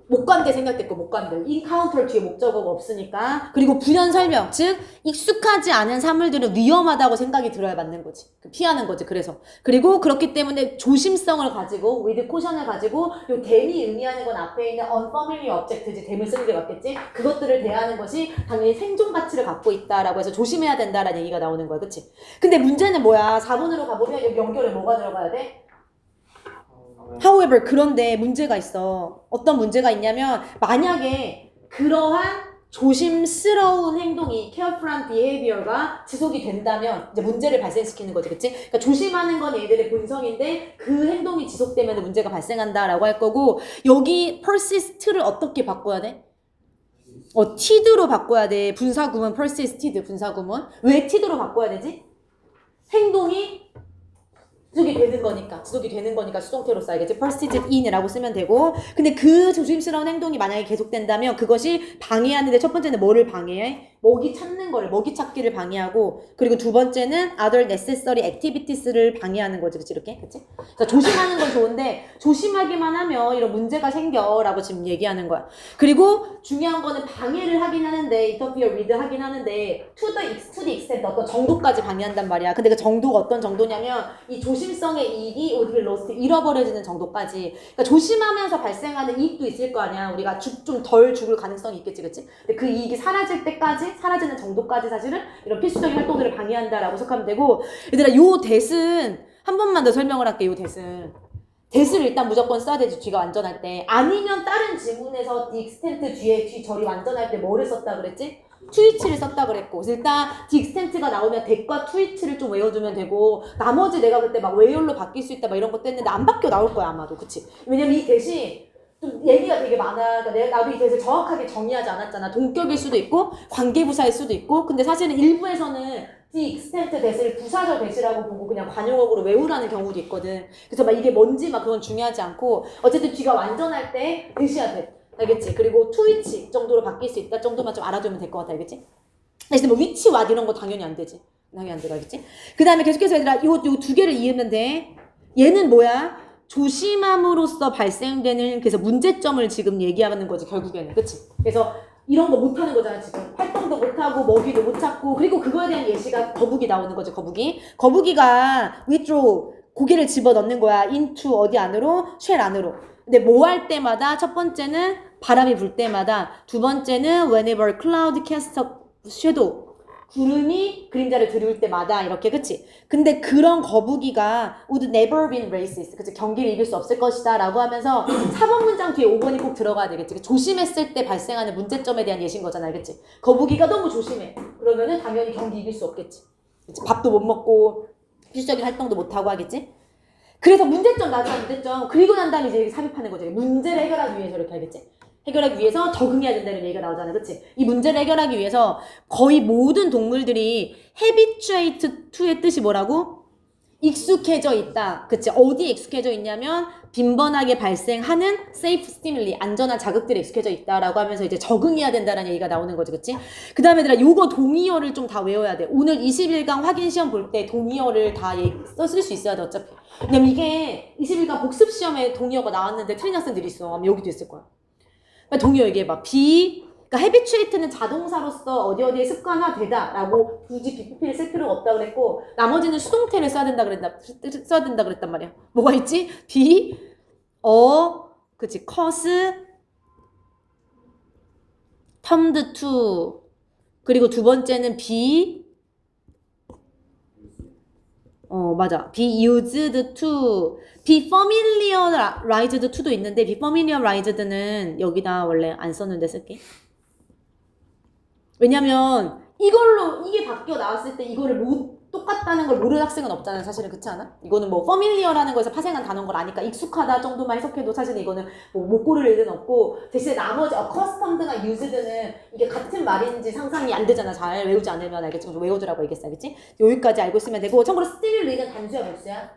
목관대 생각됐고 목관대 encounter 뒤에 목적어가 없으니까 그리고 부연 설명 즉 익숙하지 않은 사물들은 위험하다고 생각이 들어야 맞는 거지 피하는 거지. 그래서 그리고 그렇기 때문에 조심성을 가지고 with caution을 가지고 요 then이 의미하는 건 앞에 있는 unfamiliar object지 댐을 쓰는 게 맞겠지. 그것들을 대하는 것이 당연히 생존 가치를 갖고 있다라고 해서 조심해야 된다라는 얘기가 나오는 거야. 그치? 근데 문제는 뭐야? 4번으로 가보면 여기 연결에 뭐가 들어가야 돼? However, 그런데 문제가 있어. 어떤 문제가 있냐면 만약에 그러한 조심스러운 행동이 careful behavior가 지속이 된다면 이제 문제를 발생시키는 거지. 그치? 그러니까 조심하는 건 얘들의 본성인데 그 행동이 지속되면 문제가 발생한다라고 할 거고 여기 persist를 어떻게 바꿔야 돼? tid로 바꿔야 돼. 분사구문 persisted 분사구문. 왜 tid로 바꿔야 되지? 행동이 지속이 되는 거니까 수동태로 써야겠지. persisted in이라고 쓰면 되고 근데 그 조심스러운 행동이 만약에 계속된다면 그것이 방해하는데 첫 번째는 뭐를 방해해? 먹이 찾기를 방해하고 그리고 두 번째는 other necessary activities를 방해하는 거지. 그치? 이렇게? 그치? 그러니까 조심하는 건 좋은데 조심하기만 하면 이런 문제가 생겨 라고 지금 얘기하는 거야. 그리고 중요한 거는 방해를 하긴 하는데 interfere with 하긴 하는데 to the extent 어떤 정도까지 방해한단 말이야. 근데 그 정도가 어떤 정도냐면 이 조심성의 이익이 would be lost 잃어버려지는 정도까지. 그러니까 조심하면서 발생하는 이익도 있을 거 아니야. 우리가 좀 덜 죽을 가능성이 있겠지. 그치? 근데 그 이익이 사라질 때까지 사라지는 정도까지 사실은 이런 필수적인 활동들을 방해한다라고 생각하면 되고 얘들아 요 대은 한 번만 더 설명을 할게. 요 대을 일단 무조건 써야 되지. 뒤가 완전할 때 아니면 다른 지문에서 the extent 뒤에 뒤 절이 완전할 때 뭐를 썼다 그랬지? 트위치를 썼다 그랬고 일단 the extent가 나오면 대과 트위치를 좀 외워두면 되고 나머지 내가 그때 막 where로 바뀔 수 있다 막 이런 것도 했는데 안 바뀌어 나올 거야 아마도. 그치? 왜냐면 이 대시 좀 얘기가 되게 많아. 그러니까 나도 이 대을 정확하게 정의하지 않았잖아. 동격일 수도 있고 관계부사일 수도 있고 근데 사실은 일부에서는 the extent 대시를 부사절 대시라고 보고 그냥 관용어로 외우라는 경우도 있거든. 그래서 막 이게 뭔지 막 그건 중요하지 않고 어쨌든 뒤가 완전할 때 대시야 돼. 알겠지? 그리고 트위치 정도로 바뀔 수 있다 정도만 좀 알아두면 될 것 같아. 알겠지? 근데 뭐 위치 왓 이런 거 당연히 안 되지. 당연히 안 되고 알겠지? 그 다음에 계속해서 얘들아 요 두 개를 이해하면 돼. 얘는 뭐야? 조심함으로써 발생되는 그래서 문제점을 지금 얘기하는 거지 결국에는. 그치? 그래서 이런 거 못하는 거잖아 지금. 활동도 못하고 먹이도 못 찾고 그리고 그거에 대한 예시가 거북이 나오는 거지. 거북이가 withdraw 고개를 집어넣는 거야. into 어디 안으로? 쉘 안으로. 근데 뭐 할 때마다 첫 번째는 바람이 불 때마다 두 번째는 whenever cloud casts a shadow 구름이 그림자를 드리울 때마다 이렇게 그치? 근데 그런 거북이가 would never been racist 그치? 경기를 이길 수 없을 것이다 라고 하면서 4번 문장 뒤에 5번이 꼭 들어가야 되겠지. 조심했을 때 발생하는 문제점에 대한 예시인 거잖아. 그치? 거북이가 너무 조심해. 그러면은 당연히 경기 이길 수 없겠지. 그치? 밥도 못 먹고 필수적인 활동도 못 하고 하겠지? 그래서 문제점 나중에 문제점 그리고 난 다음에 이제 이렇게 삽입하는 거죠. 문제를 해결하기 위해서 이렇게 하겠지? 해결하기 위해서 적응해야 된다는 얘기가 나오잖아요. 그치? 이 문제를 해결하기 위해서 거의 모든 동물들이 habituate to의 뜻이 뭐라고? 익숙해져 있다. 그치? 어디에 익숙해져 있냐면 빈번하게 발생하는 safe stimuli, 안전한 자극들에 익숙해져 있다라고 하면서 이제 적응해야 된다는 얘기가 나오는 거지. 그치? 그 다음에 얘들아 요거 동의어를 좀 다 외워야 돼. 오늘 21강 확인 시험 볼 때 동의어를 다 쓸 수 있어야 돼. 어차피. 왜냐면 이게 21강 복습 시험에 동의어가 나왔는데 틀린 학생들이 있어. 아마 여기도 있을 거야. 동의어 얘기해봐. 그러니까 habituate는 자동사로서 어디에 습관화되다 라고 굳이 BPP를 쓸 필요가 없다고 그랬고 나머지는 수동태를 써야 된다 그랬단 말이야. 뭐가 있지? 그치, cause, termed to 그리고 두 번째는 맞아. be used to, be familiarized to도 있는데 be familiarized는 여기다 원래 안 썼는데 쓸게. 왜냐면 이게 바뀌어 나왔을 때 이거를 똑같다는 걸 모르는 학생은 없잖아요. 사실은 그렇지 않아? 이거는 뭐 familiar라는 거에서 파생한 단어인 걸 아니까 익숙하다 정도만 해석해도 사실은 이거는 뭐 못 고를 일은 없고 대신에 나머지 accustomed나 used는 이게 같은 말인지 상상이 안 되잖아. 잘 외우지 않으면 알겠지? 외워두라고 얘기했어. 알겠지? 여기까지 알고 있으면 되고 참고로 stimuly는 단수야 복수야?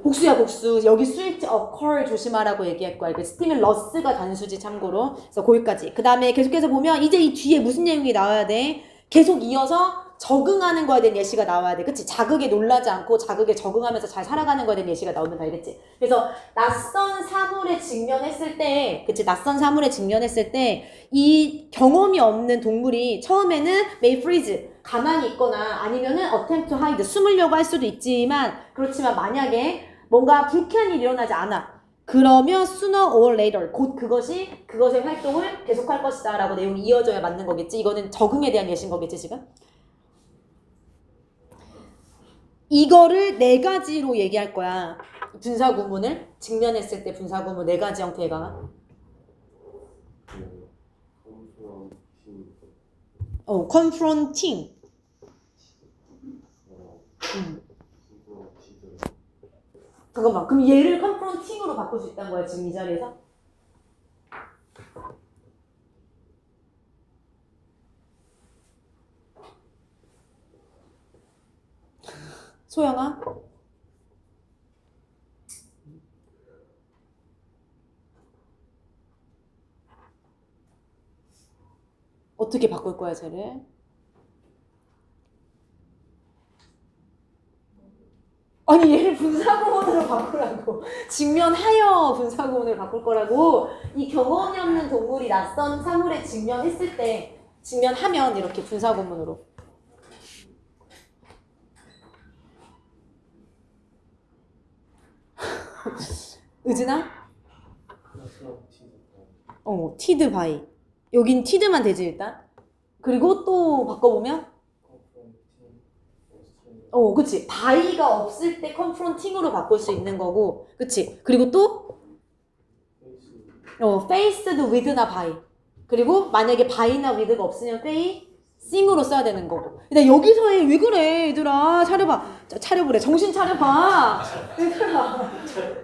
복수야 복수. 여기 수일치 occur 조심하라고 얘기할 거야. stimulus가 단수지 참고로. 그래서 거기까지. 그 다음에 계속해서 보면 이제 이 뒤에 무슨 내용이 나와야 돼? 계속 이어서 적응하는 거에 대한 예시가 나와야 돼. 그치? 자극에 놀라지 않고 자극에 적응하면서 잘 살아가는 거에 대한 예시가 나오면 알겠지? 그래서 낯선 사물에 직면했을 때, 그치? 낯선 사물에 직면했을 때 이 경험이 없는 동물이 처음에는 may freeze, 가만히 있거나 아니면은 attempt to hide, 숨으려고 할 수도 있지만 그렇지만 만약에 뭔가 불쾌한 일이 일어나지 않아. 그러면 sooner or later 곧 그것의 활동을 계속할 것이다 라고 내용이 이어져야 맞는 거겠지. 이거는 적응에 대한 예시인 거겠지 지금. 이거를 네 가지로 얘기할 거야. 분사구문을 직면했을 때 분사구문 네 가지 형태가 confronting. 잠깐만. 그럼 얘를 confronting으로 바꿀 수 있다는 거야 지금 이 자리에서? 소영아? 어떻게 바꿀 거야 쟤를? 아니 얘를 분사구문으로 바꾸라고. 직면하여 분사구문으로 바꿀 거라고. 이 경험이 없는 동물이 낯선 사물에 직면했을 때 직면하면 이렇게 분사구문으로. 의진아? 티드 바이. 여긴 티드만 되지 일단. 그리고 또 바꿔보면 그치. 바이가 없을 때 confronting으로 바꿀 수 있는 거고, 그치. 그리고 또 faced with나 by. 그리고 만약에 by나 with가 없으면 facing으로 써야 되는 거고. 근데 여기서 왜 그래 얘들아. 차려보래. 정신 차려봐. 얘들아.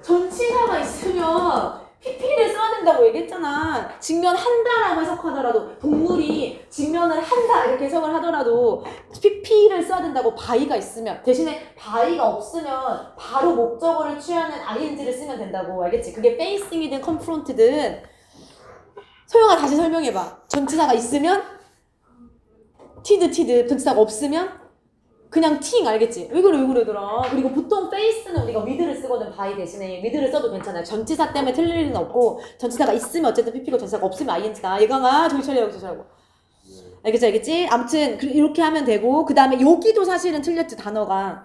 전치사가 있으면 PP를 써야 된다고 얘기했잖아. 직면한다라고 해석하더라도 동물이 직면을 한다 이렇게 해석을 하더라도 PP를 써야 된다고 by가 있으면 대신에 by가 없으면 바로 목적어를 취하는 ing를 쓰면 된다고. 알겠지? 그게 facing이든 confront든. 소영아 다시 설명해봐. 전치사가 있으면 티드 전치사가 없으면 그냥 팅. 알겠지? 왜 그래 얘들아. 그리고 보통 face는 우리가 with를 쓰거든. by 대신에 with를 써도 괜찮아요. 전치사 때문에 틀릴 일은 없고 전치사가 있으면 어쨌든 pp고 전치사가 없으면 ing다. 얘가 정신 차리라고. 알겠지? 아무튼 이렇게 하면 되고 그 다음에 여기도 사실은 틀렸지 단어가.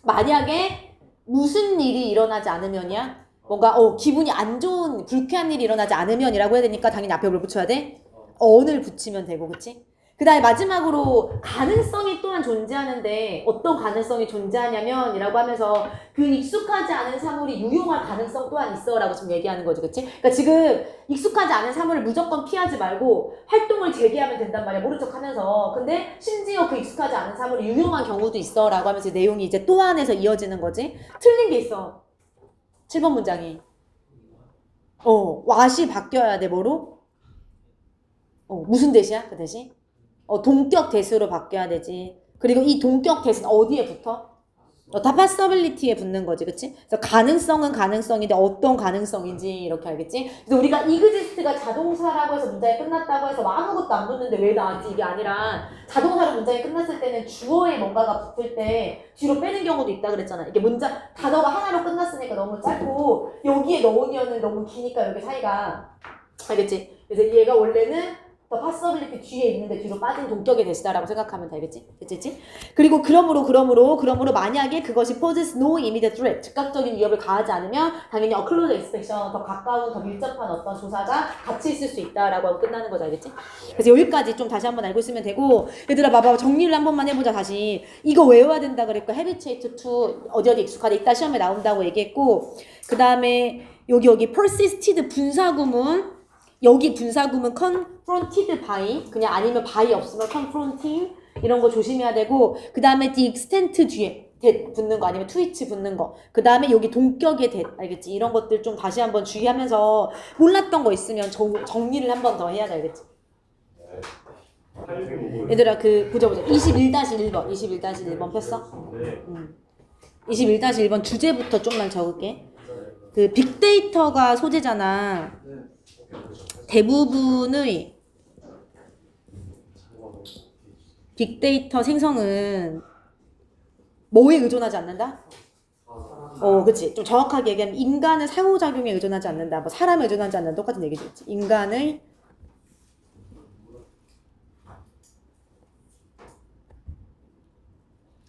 만약에 무슨 일이 일어나지 않으면이야? 뭔가 기분이 안 좋은 불쾌한 일이 일어나지 않으면이라고 해야 되니까 당연히 앞에 뭘 붙여야 돼? on을 붙이면 되고 그치? 그 다음에 마지막으로 가능성이 또한 존재하는데 어떤 가능성이 존재하냐면 이라고 하면서 그 익숙하지 않은 사물이 유용할 가능성 또한 있어 라고 지금 얘기하는 거지. 그치? 그러니까 지금 익숙하지 않은 사물을 무조건 피하지 말고 활동을 재개하면 된단 말이야. 모른 척 하면서. 근데 심지어 그 익숙하지 않은 사물이 유용한 경우도 있어 라고 하면서 내용이 이제 또 안에서 이어지는 거지. 틀린 게 있어. 7번 문장이. what이 바뀌어야 돼. 뭐로? 무슨 대시야? 그 대시? 동격 대수로 바뀌어야 되지. 그리고 이 동격 대수는 어디에 붙어? 다 possibility에 붙는 거지, 그치? 그래서 가능성은 가능성인데 어떤 가능성인지 이렇게 알겠지? 그래서 우리가 exist가 자동사라고 해서 문장이 끝났다고 해서 아무것도 안 붙는데 왜 나왔지? 이게 아니라 자동사로 문장이 끝났을 때는 주어에 뭔가가 붙을 때 뒤로 빼는 경우도 있다 그랬잖아. 이게 문장 단어가 하나로 끝났으니까 너무 짧고 여기에 넣으면은 너무 기니까 여기 사이가 알겠지? 그래서 얘가 원래는 더 possibility 뒤에 있는데 뒤로 빠진 동격의 대시다라고 생각하면 되겠지? 됐지? 그리고 그러므로 만약에 그것이 poses no immediate threat, 즉각적인 위협을 가하지 않으면 당연히 a close inspection, 더 가까운, 더 밀접한 어떤 조사가 같이 있을 수 있다라고 하고 끝나는 거죠, 알겠지? 그래서 여기까지 좀 다시 한번 알고 있으면 되고, 얘들아 봐봐, 정리를 한 번만 해보자 다시. 이거 외워야 된다 그랬고, habituate to 어디 익숙하다, 이따 시험에 나온다고 얘기했고, 그 다음에 여기 persisted 분사구문, 여기 분사구문 confronted by, 그냥 아니면 by 없으면 confronting, 이런 거 조심해야 되고, 그 다음에 the extent 뒤에 that 붙는 거 아니면 to which 붙는 거, 그 다음에 여기 동격의 that, 알겠지? 이런 것들 좀 다시 한번 주의하면서 몰랐던 거 있으면 정리를 한 번 더 해야지, 알겠지? 얘들아 보자 21-1번 21-1번 폈어? 21-1번 주제부터 좀만 적을게. 그 빅데이터가 소재잖아. 대부분의 빅데이터 생성은 뭐에 의존하지 않는다? 그치. 좀 정확하게 얘기하면 인간의 상호작용에 의존하지 않는다. 뭐 사람에 의존하지 않는다. 똑같은 얘기지. 인간의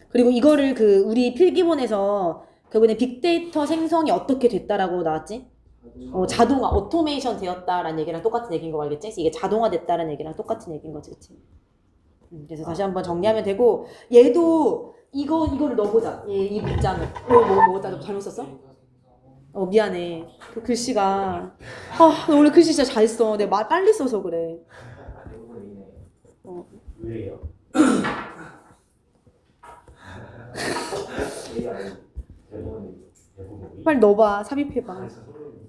그리고 이거를 우리 필기본에서 결국에 빅데이터 생성이 어떻게 됐다라고 나왔지? 자동화, 오토메이션 되었다라는 얘기랑 똑같은 얘기인 거 알겠지? 이게 자동화 됐다라는 얘기랑 똑같은 얘기인 거지, 그치? 그래서 다시 한번 정리하면 되고, 얘도 이거를 넣어보자. 이 문장을. 나 잘못 썼어? 미안해. 그 글씨가 너 원래 글씨 진짜 잘 써. 내가 빨리 써서 그래. 왜요? 빨리 넣어봐. 삽입해봐.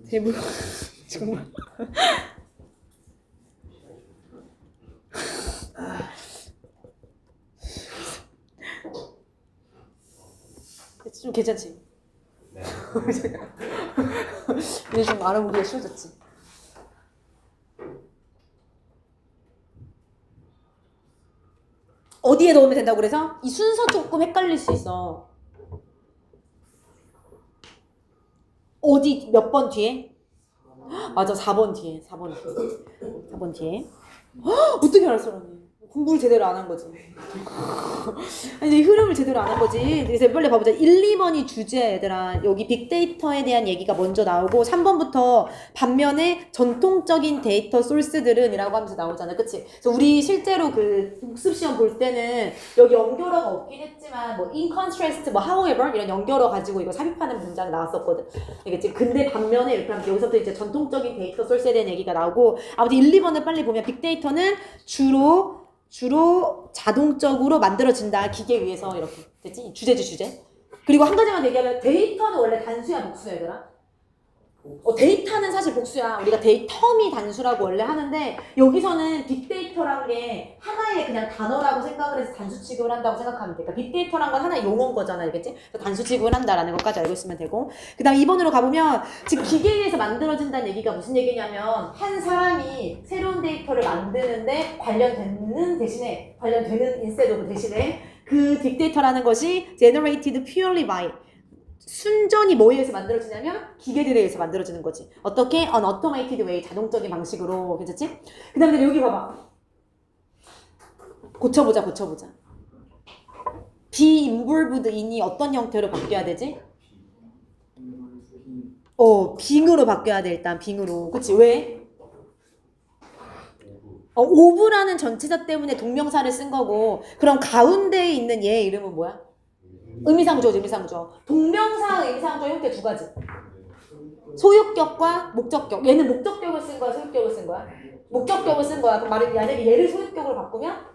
대부분 정말 좀 괜찮지? 네. 이제 좀 알아보기가 쉬워졌지? 어디에 넣으면 된다고 그래서? 이 순서 조금 헷갈릴 수 있어. 어디 몇 번 뒤에? 맞아, 4번 뒤에. 4번 뒤에. 어떻게 알았어, 언니? 공부를 제대로 안 한 거지. 아니, 흐름을 제대로 안 한 거지. 그래서 빨리 봐보자. 1, 2번이 주제야, 얘들아. 여기 빅데이터에 대한 얘기가 먼저 나오고 3번부터 반면에 전통적인 데이터 소스들은 이라고 하면서 나오잖아. 그치? 그래서 우리 실제로 복습시험 볼 때는 여기 연결어가 없긴 했지만 뭐 in contrast, 뭐 however 이런 연결어 가지고 이거 삽입하는 문장 나왔었거든. 알겠지? 근데 반면에 이렇게 하면 여기서부터 이제 전통적인 데이터 소스에 대한 얘기가 나오고 아무튼 1, 2번을 빨리 보면 빅데이터는 주로 자동적으로 만들어진다. 기계 위에서 이렇게. 됐지? 주제지, 주제. 그리고 한 가지만 얘기하면 데이터는 원래 단수야, 복수야, 얘들아? 데이터는 사실 복수야. 우리가 데이터미 단수라고 원래 하는데 여기서는 빅데이터란 게 하나의 그냥 단어라고 생각을 해서 단수 취급을 한다고 생각하면 돼. 그러니까 빅데이터란 건 하나의 용어인 거잖아, 알겠지? 그래서 단수 취급을 한다라는 것까지 알고 있으면 되고, 그 다음 2번으로 가보면 지금 기계에서 만들어진다는 얘기가 무슨 얘기냐면 한 사람이 새로운 데이터를 만드는데 관련되는 instead of 대신에 그 빅데이터라는 것이 generated purely by 순전히 뭐에 의해서 만들어지냐면 기계들에 의해서 만들어지는 거지. 어떻게? An automated way, 자동적인 방식으로. 괜찮지? 그 다음에 여기 봐봐. 고쳐보자. be involved in이 어떤 형태로 바뀌어야 되지? being으로 바뀌어야 돼. 일단 being으로. 그치? 왜? 오브라는 전치사 때문에 동명사를 쓴 거고 그럼 가운데에 있는 얘의 이름은 뭐야? 의미상조죠. 의미상조. 동명사 의미상조 형태 두 가지. 소유격과 목적격. 얘는 목적격을 쓴 거야? 소유격을 쓴 거야? 목적격을 쓴 거야. 그럼 만약에 얘를 소유격으로 바꾸면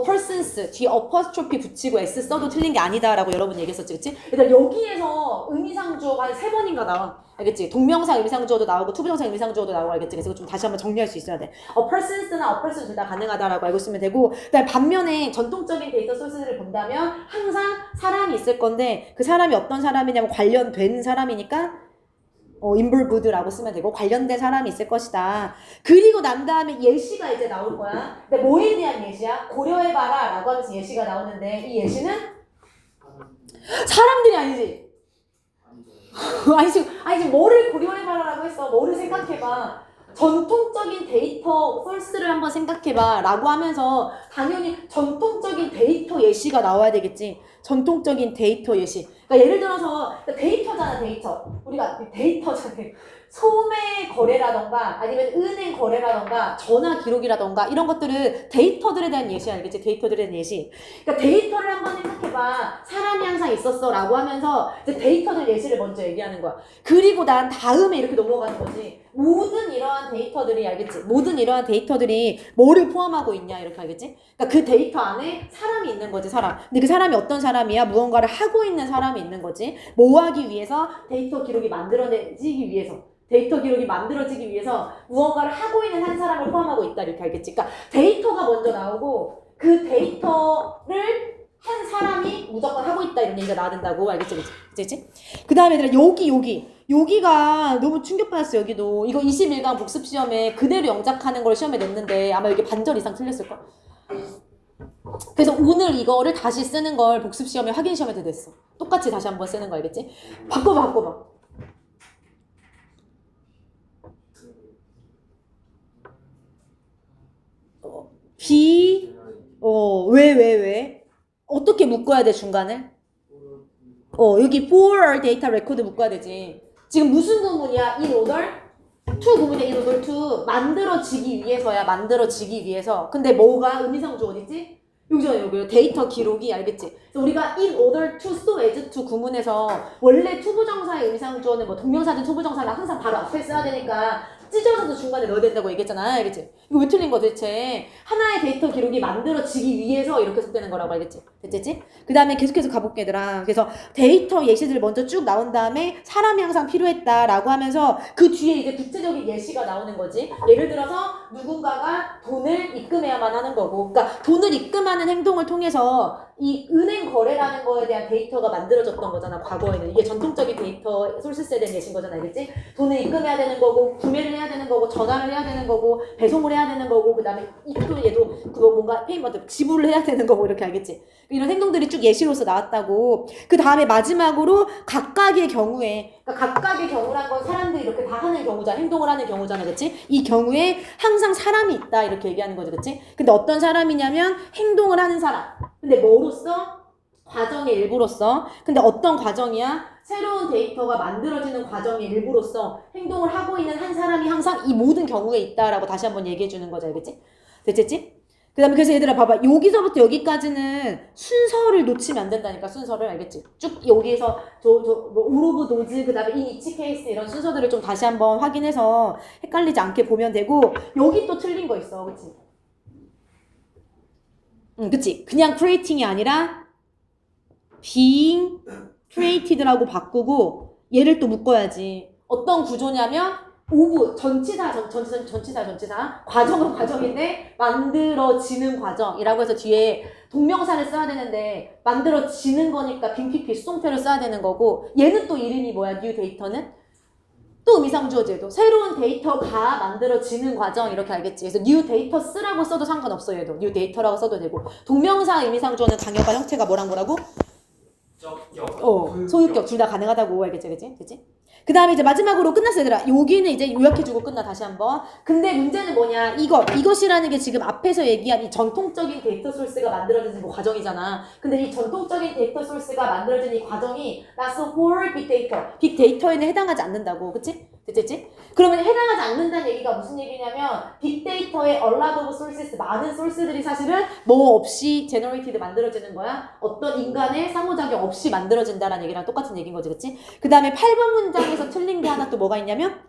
persons 뒤에 apostrophe 붙이고 s 써도 틀린 게 아니다라고 여러분 얘기했었지, 그치? 일단 여기에서 의미상조가 한 3번인가 나와. 알겠지? 동명사 의미상조도 나오고 투부정사 의미상조도 나오고, 알겠지? 그래서 좀 다시 한번 정리할 수 있어야 돼. persons나 person 둘 다 가능하다라고 알고 있으면 되고, 그다음에 반면에 전통적인 데이터 소스를 본다면 항상 사람이 있을 건데 그 사람이 어떤 사람이냐면 관련된 사람이니까 involved라고 쓰면 되고 관련된 사람이 있을 것이다. 그리고 난 다음에 예시가 이제 나올 거야. 근데 뭐에 대한 예시야? 고려해봐라 라고 하면서 예시가 나오는데 이 예시는 사람들이 아니지. 아니 지금 뭐를 고려해봐라 라고 했어. 뭐를 생각해봐. 전통적인 데이터 소스를 한번 생각해봐 라고 하면서 당연히 전통적인 데이터 예시가 나와야 되겠지. 전통적인 데이터 예시. 그러니까 예를 들어서 데이터잖아, 데이터. 우리가 데이터잖아. 소매 거래라던가 아니면 은행 거래라던가 전화 기록이라던가 이런 것들은 데이터들에 대한 예시야, 알겠지? 데이터들에 대한 예시. 그러니까 데이터를 한번 생각해봐. 사람이 항상 있었어 라고 하면서 이제 데이터들 예시를 먼저 얘기하는 거야. 그리고 난 다음에 이렇게 넘어가는 거지. 모든 이러한 데이터들이, 알겠지? 모든 이러한 데이터들이 뭐를 포함하고 있냐 이렇게, 알겠지? 그러니까 그 데이터 안에 사람이 있는 거지, 사람. 근데 그 사람이 어떤 사람이야? 무언가를 하고 있는 사람이 있는 거지. 뭐 하기 위해서? 데이터 기록이 만들어지기 위해서. 데이터 기록이 만들어지기 위해서 무언가를 하고 있는 한 사람을 포함하고 있다 이렇게, 알겠지? 그러니까 데이터가 먼저 나오고 그 데이터를 한 사람이 무조건 하고 있다 이런 얘기가 나와야 된다고, 알겠지? 그치? 그 다음에 얘들아 여기가 너무 충격받았어. 여기도 이거 21강 복습 시험에 그대로 영작하는 걸 시험에 냈는데 아마 여기 반절 이상 틀렸을걸? 그래서 오늘 이거를 다시 쓰는 걸 복습 시험에 확인 시험에 냈어. 똑같이 다시 한번 쓰는 거, 알겠지? 바꿔봐. 왜? 어떻게 묶어야 돼, 중간을? 여기 for data record 묶어야 되지. 지금 무슨 구문이야? in order to 구문이야. in order to 만들어지기 위해서. 근데 뭐가 의미상조 어디지? 여기 데이터 기록이, 알겠지? 그래서 우리가 in order to, so as to 구문에서 원래 투부정사의 의미상조는 뭐 동명사든 투부정사는 항상 바로 앞에 써야 되니까 찢어져서 중간에 넣어야 된다고 얘기했잖아, 알겠지? 이거 왜 틀린 거야 도대체? 하나의 데이터 기록이 만들어지기 위해서 이렇게 해석되는 거라고, 알겠지? 됐지? 그 다음에 계속해서 가볼게, 얘들아. 그래서 데이터 예시들 먼저 쭉 나온 다음에 사람이 항상 필요했다라고 하면서 그 뒤에 이제 구체적인 예시가 나오는 거지. 예를 들어서 누군가가 돈을 입금해야만 하는 거고, 그러니까 돈을 입금하는 행동을 통해서 이 은행 거래라는 거에 대한 데이터가 만들어졌던 거잖아, 과거에는. 이게 전통적인 데이터 소스에 대한 예시인 거잖아, 알겠지? 돈을 입금해야 되는 거고, 구매를 해야 되는 거고, 전화를 해야 되는 거고, 배송을 해야 되는 거고, 그 다음에 얘도 그거 뭔가 페이먼트 지불을 해야 되는 거고, 이렇게, 알겠지? 이런 행동들이 쭉 예시로서 나왔다고. 그 다음에 마지막으로 각각의 경우에, 그러니까 각각의 경우란 건 사람들이 이렇게 다 하는 경우잖아, 행동을 하는 경우잖아, 그치? 이 경우에 항상 사람이 있다 이렇게 얘기하는 거지, 그치? 근데 어떤 사람이냐면 행동을 하는 사람. 근데 뭐로써? 과정의 일부로서. 근데 어떤 과정이야? 새로운 데이터가 만들어지는 과정의 일부로서 행동을 하고 있는 한 사람이 항상 이 모든 경우에 있다라고 다시 한번 얘기해 주는 거지, 알겠지? 됐지? 그 다음에 그래서 얘들아 봐봐, 여기서부터 여기까지는 순서를 놓치면 안 된다니까, 순서를, 알겠지? 쭉 여기에서 뭐 오로브 도즈, 그 다음에 인 이치 케이스 이런 순서들을 좀 다시 한번 확인해서 헷갈리지 않게 보면 되고, 여기 또 틀린 거 있어, 그치? 그치? 그냥 creating이 아니라 being created라고 바꾸고 얘를 또 묶어야지. 어떤 구조냐면 오브 전치사 과정은 과정인데 만들어지는 과정이라고 해서 뒤에 동명사를 써야 되는데 만들어지는 거니까 빈피피 수동태를 써야 되는 거고, 얘는 또 이름이 뭐야? 뉴 데이터는 또 의미상조제도 새로운 데이터가 만들어지는 과정 이렇게, 알겠지? 그래서 뉴 데이터 쓰라고 써도 상관없어. 얘도 뉴 데이터라고 써도 되고. 동명사 의미상조는 강요가 형태가 뭐라고? 소유격 둘 다 가능하다고, 알겠지? 됐지? 그 다음에 이제 마지막으로 끝났어, 얘들아. 여기는 이제 요약해주고 끝나, 다시 한번. 근데 문제는 뭐냐? 이것이라는 게 지금 앞에서 얘기한 이 전통적인 데이터 소스가 만들어지는 그 과정이잖아. 근데 이 전통적인 데이터 소스가 만들어지는 이 과정이 not for big data. 빅데이터에는 해당하지 않는다고, 그치? 됐지? 그러면 해당하지 않는다는 얘기가 무슨 얘기냐면 빅데이터의 a lot of sources, 많은 소스들이 사실은 뭐 없이 generated 만들어지는 거야. 어떤 인간의 상호작용 없이 만들어진다라는 얘기랑 똑같은 얘기인 거지, 그치? 그 다음에 8번 문장에서 틀린 게 하나 또 뭐가 있냐면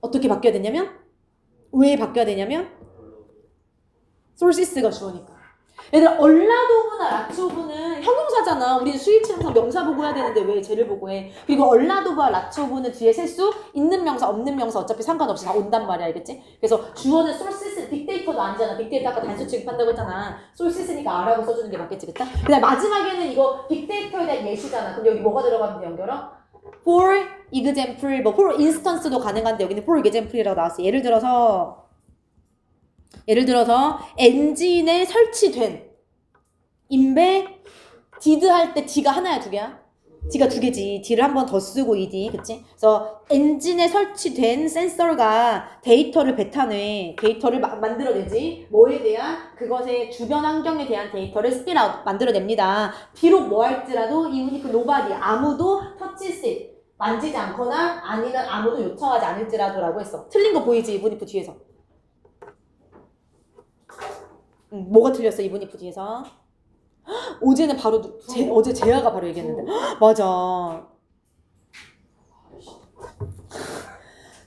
어떻게 바뀌어야 되냐면 왜 바뀌어야 되냐면 sources가 주어니까. 얘들아, 얼라도브나 라초브는 형용사잖아. 우리는 수일치 항상 명사 보고 해야 되는데 왜 쟤를 보고 해. 그리고 얼라도브와 라초브는 뒤에 셀 수 있는 명사 없는 명사 어차피 상관없이 다 온단 말이야, 알겠지? 그래서 주어는 sources, 빅데이터도 아니잖아. 빅데이터 아까 단수 취급한다고 했잖아. sources니까 R라고 써주는 게 맞겠지, 그치? 그 다음에 마지막에는 이거 빅데이터에 대한 예시잖아. 그럼 여기 뭐가 들어가는데 연결어? for example, 뭐 for instance도 가능한데 여기는 for example이라고 나왔어. 예를 들어서 엔진에 설치된 인베 did 할 때 d가 하나야 두 개야? d가 두 개지. d를 한 번 더 쓰고 ed, 그치? 그래서 엔진에 설치된 센서가 데이터를 뱉어내. 데이터를 만들어내지. 뭐에 대한? 그것의 주변 환경에 대한 데이터를 spit out, 만들어냅니다. 비록 뭐 할지라도 이 unique nobody, 아무도 touches it, 만지지 않거나 아니면 아무도 요청하지 않을지라도라고 했어. 틀린 거 보이지? 이분 if 뒤에서. 뭐가 틀렸어 이분 if 뒤에서? 어제는 바로 어제 재아가 바로 얘기했는데 맞아.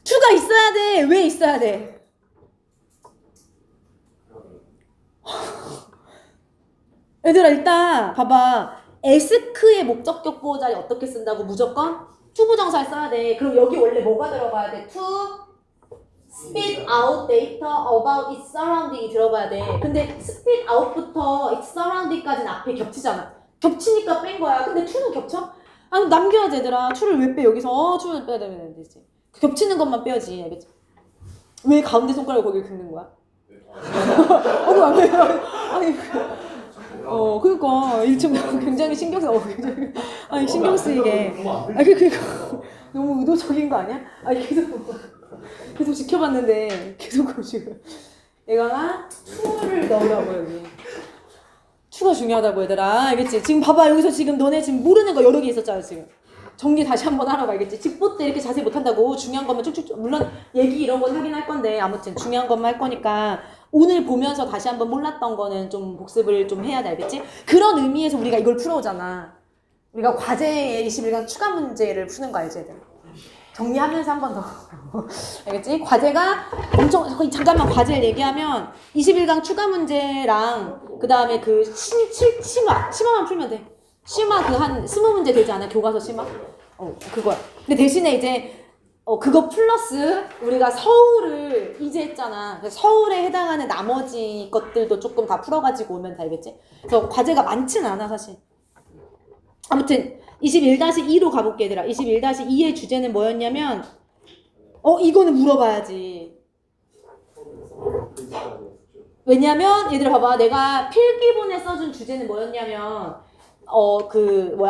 투가 있어야 돼. 왜 있어야 돼? 얘들아 일단 봐봐. ask의 목적격 보호 자리 어떻게 쓴다고? 무조건 투부정사를 써야 돼. 그럼 여기 원래 뭐가 들어가야 돼? to spit out data about its surrounding이 들어가야 돼. 근데 spit out부터 its surrounding까지는 앞에 겹치잖아. 겹치니까 뺀 거야. 근데 to는 겹쳐? 아, 남겨야지 얘들아. to를 왜 빼? 여기서 to를 빼야 되면 되지. 겹치는 것만 빼야지. 알겠지? 왜 가운데 손가락을 거기를 긁는 거야? 그러니까 일좀 굉장히 신경 써. 굉장히 아니 신경 쓰이게. 그러니까 너무 의도적인 거 아니야? 아니 계속 지켜봤는데 계속 지금 얘가 투를 넣으라고 여기. 투가 중요하다고 얘들아. 알겠지? 지금 봐봐 여기서 지금 너네 지금 모르는 거 여러 개 있었잖아 지금. 정리 다시 한번 하라고 알겠지? 직보 때 이렇게 자세히 못한다고. 중요한 것만 쭉쭉쭉. 물론 얘기 이런 건 하긴 할 건데 아무튼 중요한 것만 할 거니까 오늘 보면서 다시 한번 몰랐던 거는 좀 복습을 좀 해야 돼. 알겠지? 그런 의미에서 우리가 이걸 풀어오잖아. 우리가 과제 21강 추가 문제를 푸는 거 알지? 얘들? 정리하면서 한 번 더. 알겠지? 과제가 엄청, 잠깐만 과제를 얘기하면 21강 추가 문제랑 그 다음에 그 심화만 풀면 돼. 심화 그 한 20문제 되지 않아? 교과서 심화? 그거야. 근데 대신에 이제 그거 플러스 우리가 서울을 이제 했잖아. 그래서 서울에 해당하는 나머지 것들도 조금 다 풀어가지고 오면 다 알겠지? 그래서 과제가 많진 않아 사실. 아무튼 21-2로 가볼게 얘들아. 21-2의 주제는 뭐였냐면 이거는 물어봐야지. 왜냐면 얘들아 봐봐. 내가 필기본에 써준 주제는 뭐였냐면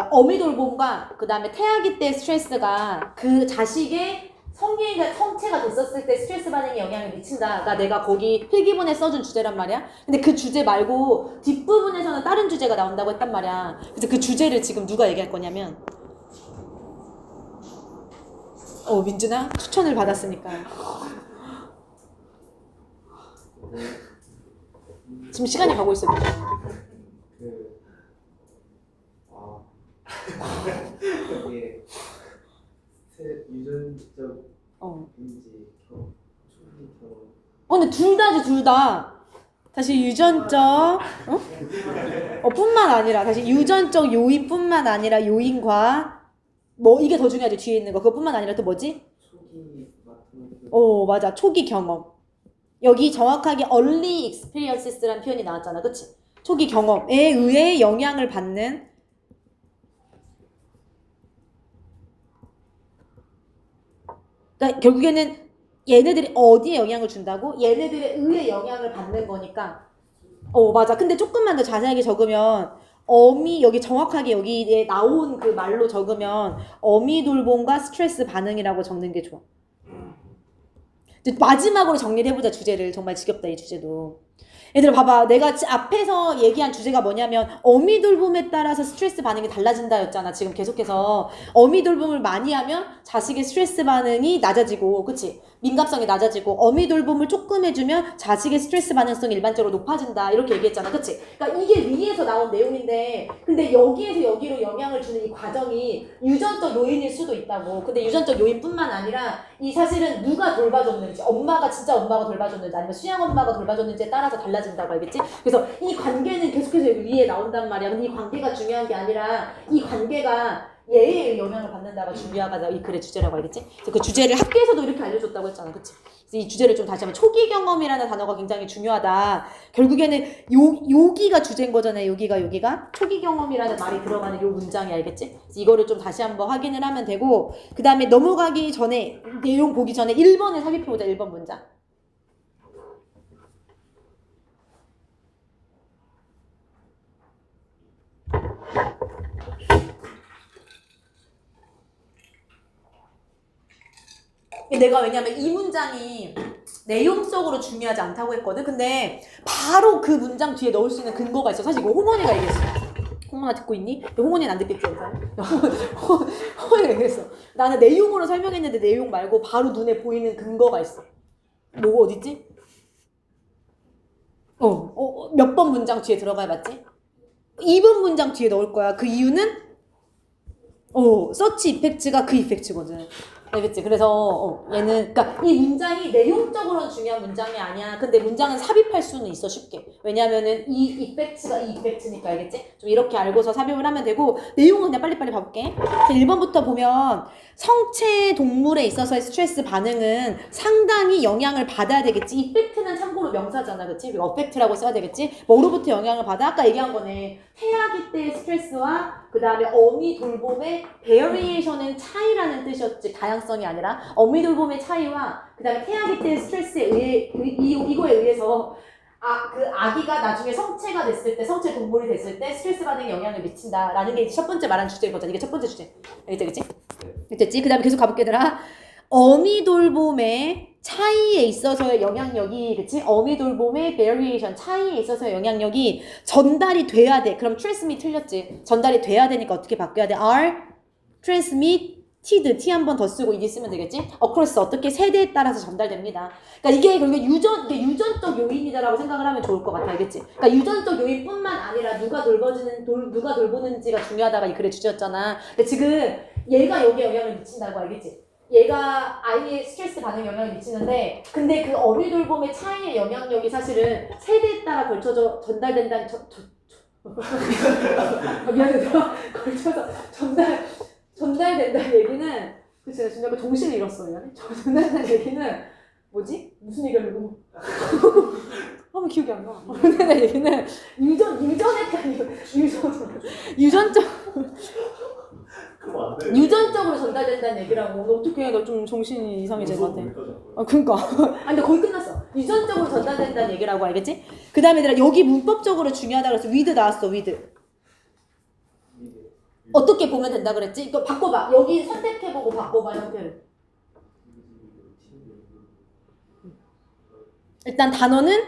어미돌봄과 그 다음에 태아기 때 스트레스가 그 자식의 성체가 됐었을 때 스트레스 반응에 영향을 미친다가 내가 거기 필기본에 써준 주제란 말이야. 근데 그 주제 말고 뒷부분에서는 다른 주제가 나온다고 했단 말이야. 그래서 그 주제를 지금 누가 얘기할 거냐면 민준아 추천을 받았으니까 지금 시간이 가고 있어. 이게 유전적 인지 근데 둘 다 다시 유전적 뿐만 아니라 다시 유전적 요인뿐만 아니라 요인과 뭐 이게 더 중요하지. 뒤에 있는 거 그것뿐만 아니라 또 뭐지? 맞아. 초기 경험. 여기 정확하게 early experiences라는 표현이 나왔잖아. 그치? 초기 경험에 의해 영향을 받는 그러니까 결국에는 얘네들이 어디에 영향을 준다고? 얘네들에 의해 영향을 받는 거니까. 맞아. 근데 조금만 더 자세하게 적으면 여기 정확하게 여기에 나온 그 말로 적으면 어미돌봄과 스트레스 반응이라고 적는 게 좋아. 마지막으로 정리를 해보자 주제를. 정말 지겹다 이 주제도. 얘들아 봐봐. 내가 앞에서 얘기한 주제가 뭐냐면 어미 돌봄에 따라서 스트레스 반응이 달라진다 였잖아. 지금 계속해서 어미 돌봄을 많이 하면 자식의 스트레스 반응이 낮아지고, 그치? 민감성이 낮아지고, 어미 돌봄을 조금 해주면 자식의 스트레스 반응성이 일반적으로 높아진다, 이렇게 얘기했잖아. 그치? 그러니까 이게 위에서 나온 내용인데, 근데 여기에서 여기로 영향을 주는 이 과정이 유전적 요인일 수도 있다고. 근데 유전적 요인뿐만 아니라 이 사실은 누가 돌봐줬는지, 엄마가 진짜 엄마가 돌봐줬는지 아니면 수양 엄마가 돌봐줬는지에 따라서 달라진다고, 알겠지? 그래서 이 관계는 계속해서 여기 위에 나온단 말이야. 근데 이 관계가 중요한 게 아니라 이 관계가 얘의 영향을 받는다가 중요하다, 이 글의 주제라고, 알겠지? 그래서 그 주제를 학교에서도 이렇게 알려줬다고 했잖아, 그치? 그래서 이 주제를 좀 다시 한번, 초기 경험이라는 단어가 굉장히 중요하다. 결국에는 여기가 주제인 거잖아요. 여기가 초기 경험이라는 말이 들어가는 요 문장이, 알겠지? 그래서 이거를 좀 다시 한번 확인을 하면 되고, 그 다음에 넘어가기 전에, 내용 보기 전에 1번을 살펴보자. 1번 문장. 내가 왜냐면 이 문장이 내용적으로 중요하지 않다고 했거든. 근데 바로 그 문장 뒤에 넣을 수 있는 근거가 있어. 사실 이거 홍원이가 얘기했어. 홍원아 듣고 있니? 홍원이는 안 듣겠지, 홍원이가 얘기했어. 나는 내용으로 설명했는데 내용 말고 바로 눈에 보이는 근거가 있어. 뭐 어딨지? 몇 번 문장 뒤에 들어가 봤지? 2번 문장 뒤에 넣을 거야. 그 이유는 서치 이펙트가 그 이펙트거든. 알겠지? 그래서 얘는, 그러니까 이 문장이 내용적으로는 중요한 문장이 아니야. 근데 문장은 삽입할 수는 있어, 쉽게. 왜냐면은 이 이펙트가 이 이펙트니까, 알겠지? 좀 이렇게 알고서 삽입을 하면 되고, 내용은 그냥 빨리빨리 봐볼게. 1번부터 보면 성체 동물에 있어서의 스트레스 반응은 상당히 영향을 받아야 되겠지. 이펙트는 참고로 명사잖아, 그치? 그리고 어펙트라고 써야 되겠지? 뭐로부터 영향을 받아? 아까 얘기한 거네. 태아기 때의 스트레스와 그 다음에 어미 돌봄의 variation은 차이라는 뜻이었지. 다양성이 아니라 어미 돌봄의 차이와 그 다음에 태아기 때의 스트레스에 의해 이거에 의해서 그 아기가 나중에 성체가 됐을 때, 성체 동물이 됐을 때 스트레스 반응에 영향을 미친다라는 게 첫 번째 말한 주제거든. 이게 첫 번째 주제. 알겠지? 됐지? 그 다음에 계속 가볼게, 얘들아. 어미 돌봄의 차이에 있어서의 영향력이, 그치? 어미 돌봄의 variation, 차이에 있어서의 영향력이 전달이 돼야 돼. 그럼 transmit 틀렸지? 전달이 돼야 되니까 어떻게 바뀌어야 돼? are transmitted, t 한 번 더 쓰고 이게 쓰면 되겠지? across, 어떻게 세대에 따라서 전달됩니다. 그러니까 이게 결국에 유전적 요인이다라고 생각을 하면 좋을 것 같아, 알겠지? 그러니까 유전적 요인뿐만 아니라 누가 돌보는지가 중요하다가 이 글의 주제였잖아. 근데 지금 얘가 여기에 영향을 미친다고, 알겠지? 얘가 아이의 스트레스 반응에 영향을 미치는데, 근데 그 어미 돌봄의 차이의 영향력이 사실은 세대에 따라 걸쳐져 전달된다는 미안해, 걸쳐서 전달된다는 얘기는, 그치, 나 지금 약간 정신을 잃었어. 미안해. 전달된다는 얘기는 뭐지? 무슨 얘기하려고? 아무 기억이 안 나. 전달된다는 얘기는 유전적으로 전달된다는 얘기라고. 너 어떻게 해? 너 좀 정신이 이상해진 것 같아. 그러니까. 아니, 근데 거의 끝났어. 유전적으로 전달된다는 얘기라고, 알겠지? 그 다음에 얘들아, 여기 문법적으로 중요하다 그래서 with 나왔어, with. 어떻게 보면 된다 그랬지? 이거 바꿔봐. 여기 선택해보고 바꿔봐, 형태를. 일단 단어는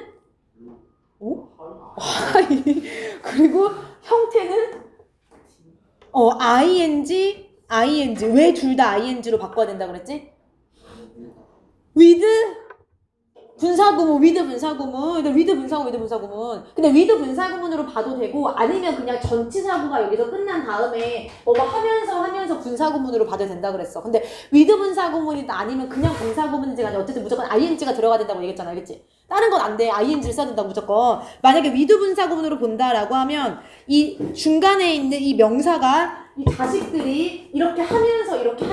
그리고 형태는 ing. 왜 둘 다 ing로 바꿔야 된다 그랬지? with 분사구문, with 분사구문. 근데 with 분사구문으로 봐도 되고, 아니면 그냥 전치사구가 여기서 끝난 다음에 뭐뭐 하면서 분사구문으로 봐도 된다 그랬어. 근데 with 분사구문이다 아니면 그냥 분사구문인지가 아니라 어쨌든 무조건 ing가 들어가야 된다고 얘기했잖아, 알겠지? 다른 건 안 돼. ing를 써야 된다고 무조건. 만약에 with 분사구문으로 본다라고 하면 이 중간에 있는 이 명사가 이 자식들이 이렇게 하면서 이렇게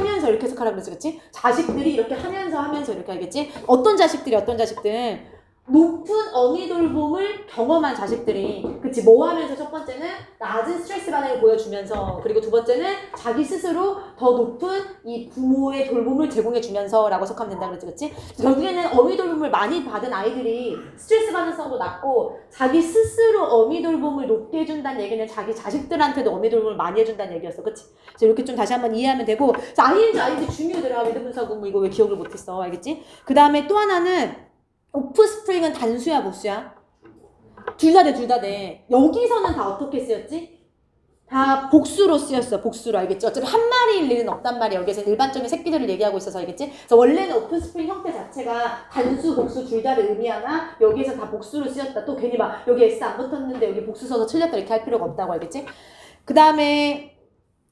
해석하라 그랬어, 그치? 자식들이 이렇게 하면서 이렇게 하겠지? 어떤 자식들? 높은 어미 돌봄을 경험한 자식들이, 그치? 뭐 하면서? 첫 번째는 낮은 스트레스 반응을 보여주면서, 그리고 두 번째는 자기 스스로 더 높은 이 부모의 돌봄을 제공해주면서 라고 해석하면 된다 그랬지, 그치? 결국에는 어미 돌봄을 많이 받은 아이들이 스트레스 반응성도 낮고, 자기 스스로 어미 돌봄을 높게 해준다는 얘기는 자기 자식들한테도 어미 돌봄을 많이 해준다는 얘기였어, 그치? 그래서 이렇게 좀 다시 한번 이해하면 되고, ING 중요하더라. 위드분사구문 이거 왜 기억을 못했어, 알겠지? 그 다음에 또 하나는 오프스프링은 단수야, 복수야? 둘 다 돼, 둘 다 돼. 여기서는 다 어떻게 쓰였지? 다 복수로 쓰였어. 복수로 알겠지? 어차피 한 마리일 일은 없단 말이야. 여기서 일반적인 새끼들을 얘기하고 있어서 알겠지? 그래서 원래는 오픈스프링 형태 자체가 단수, 복수 둘 다를 의미하나 여기에서 다 복수로 쓰였다. 또 괜히 막 여기 S 안 붙었는데 여기 복수 써서 틀렸다 이렇게 할 필요가 없다고 알겠지? 그 다음에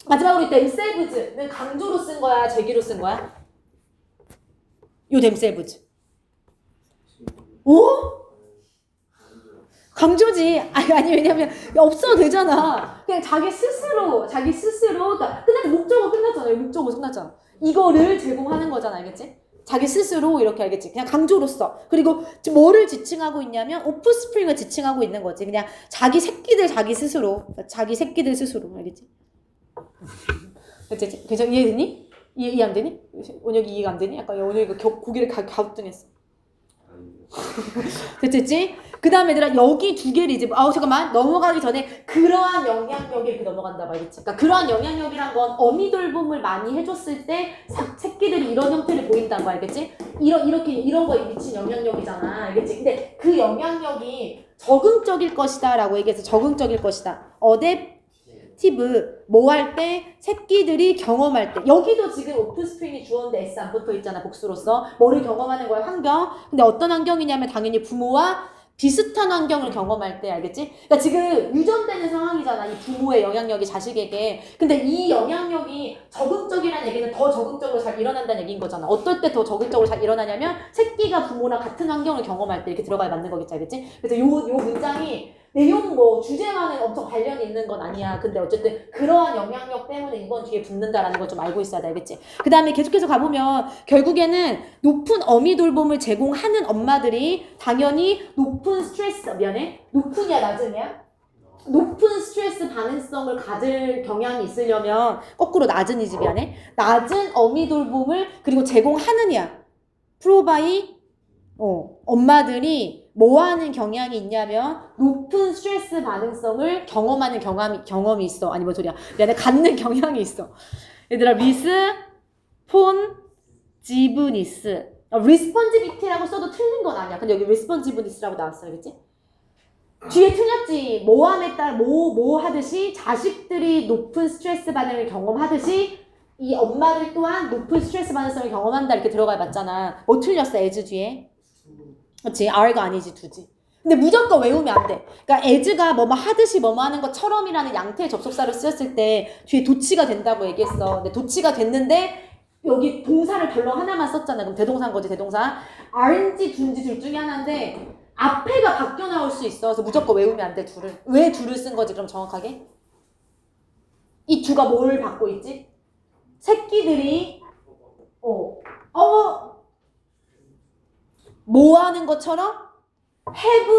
마지막으로 themselves는 강조로 쓴 거야? 제기로 쓴 거야? 요 themselves. 오? 강조지. 아니 왜냐면 없어도 되잖아. 그냥 자기 스스로 그러니까 끝났 목적어 끝났잖아. 목적어 끝났잖아. 이거를 제공하는 거잖아. 알겠지? 자기 스스로 이렇게 알겠지? 그냥 강조로써. 그리고 뭐를 지칭하고 있냐면 오프스프링을 지칭하고 있는 거지. 그냥 자기 새끼들 자기 스스로. 알겠지? 그치? 괜찮아? 이해되니? 이해 안 되니? 원혁이 이해가 안 되니? 약간 원혁이가 고개를 갸우뚱했어. 됐지? 그 다음에 얘들아 여기 두 개를 이제 잠깐만 넘어가기 전에 그러한 영향력이 이렇게 넘어간다 말이지. 그러니까 그러한 영향력이란 건 어미 돌봄을 많이 해줬을 때 새끼들이 이런 형태를 보인다는 거 알겠지? 이런 거에 미친 영향력이잖아. 알겠지? 근데 그 영향력이 적응적일 것이다 라고 얘기해서 적응적일 것이다. 어댑티브 뭐 할 때? 새끼들이 경험할 때. 여기도 지금 오픈스프링이 주어인데 S 안 붙어 있잖아. 복수로서. 뭐를 경험하는 거야? 환경. 근데 어떤 환경이냐면 당연히 부모와 비슷한 환경을 경험할 때 알겠지? 그러니까 지금 유전되는 상황이잖아. 이 부모의 영향력이 자식에게. 근데 이 영향력이 적응적이라는 얘기는 더 적응적으로 잘 일어난다는 얘기인 거잖아. 어떨 때 더 적응적으로 잘 일어나냐면 새끼가 부모랑 같은 환경을 경험할 때 이렇게 들어가야 맞는 거겠지. 알겠지? 그래서 요 문장이 내용 주제와는 엄청 관련이 있는 건 아니야. 근데 어쨌든 그러한 영향력 때문에 이번 뒤에 붙는다라는 걸 좀 알고 있어야 돼. 알겠지? 그 다음에 계속해서 가보면 결국에는 높은 어미 돌봄을 제공하는 엄마들이 당연히 높은 스트레스, 높으냐 낮으냐? 높은 스트레스 반응성을 가질 경향이 있으려면 거꾸로 낮은이지 낮은 어미 돌봄을 그리고 제공하느냐? 프로바이 엄마들이 뭐 하는 경향이 있냐면 높은 스트레스 반응성을 경험하는 경험이 있어. 아니 뭔 소리야. 갖는 경향이 있어. 얘들아 리스폰지브니스 리스폰지비티라고 써도 틀린 건 아니야. 근데 여기 리스폰지브니스라고 나왔어. 알겠지? 뒤에 틀렸지. 뭐함에 따라 뭐 하듯이 자식들이 높은 스트레스 반응을 경험하듯이 이 엄마들 또한 높은 스트레스 반응성을 경험한다 이렇게 들어가 봤잖아. 뭐 틀렸어? as 뒤에. 그렇지. R가 아니지 두지. 근데 무조건 외우면 안 돼. 그러니까 as가 뭐뭐 하듯이 뭐뭐 하는 것처럼이라는 양태의 접속사로 쓰였을 때 뒤에 도치가 된다고 얘기했어. 근데 도치가 됐는데 여기 동사를 별로 하나만 썼잖아. 그럼 대동사인 거지. 대동사. R인지 둔지 둘 중에 하나인데 앞에가 바뀌어 나올 수 있어. 그래서 무조건 외우면 안 돼. 둘을. 왜 둘을 쓴 거지? 그럼 정확하게? 이 두가 뭘 받고 있지? 새끼들이 뭐 하는 것처럼 have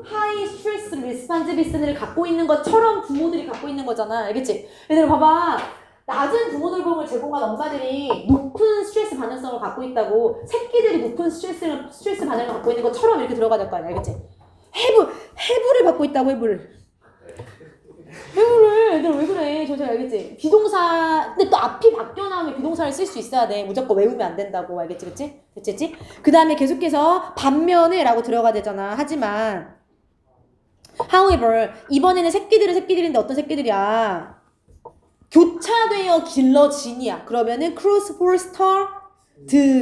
high stress responsiveness를 갖고 있는 것처럼 부모들이 갖고 있는 거잖아. 알겠지? 얘들아 봐봐. 낮은 부모 돌봄을 제공한 엄마들이 높은 스트레스 반응성을 갖고 있다고 새끼들이 높은 스트레스 반응을 갖고 있는 것처럼 이렇게 들어가야 될 거 아니야. 알겠지? have를 갖고 있다고 해부를 얘들아 왜 그래? 전체 알겠지? 비동사 근데 또 앞이 바뀌어 나오면 비동사를 쓸 수 있어야 돼. 무조건 외우면 안 된다고. 알겠지? 그치? 됐지? 그 다음에 계속해서 반면에 라고 들어가야 되잖아. 하지만 however 이번에는 새끼들인데 어떤 새끼들이야? 교차되어 길러진이야. 그러면은 cross foster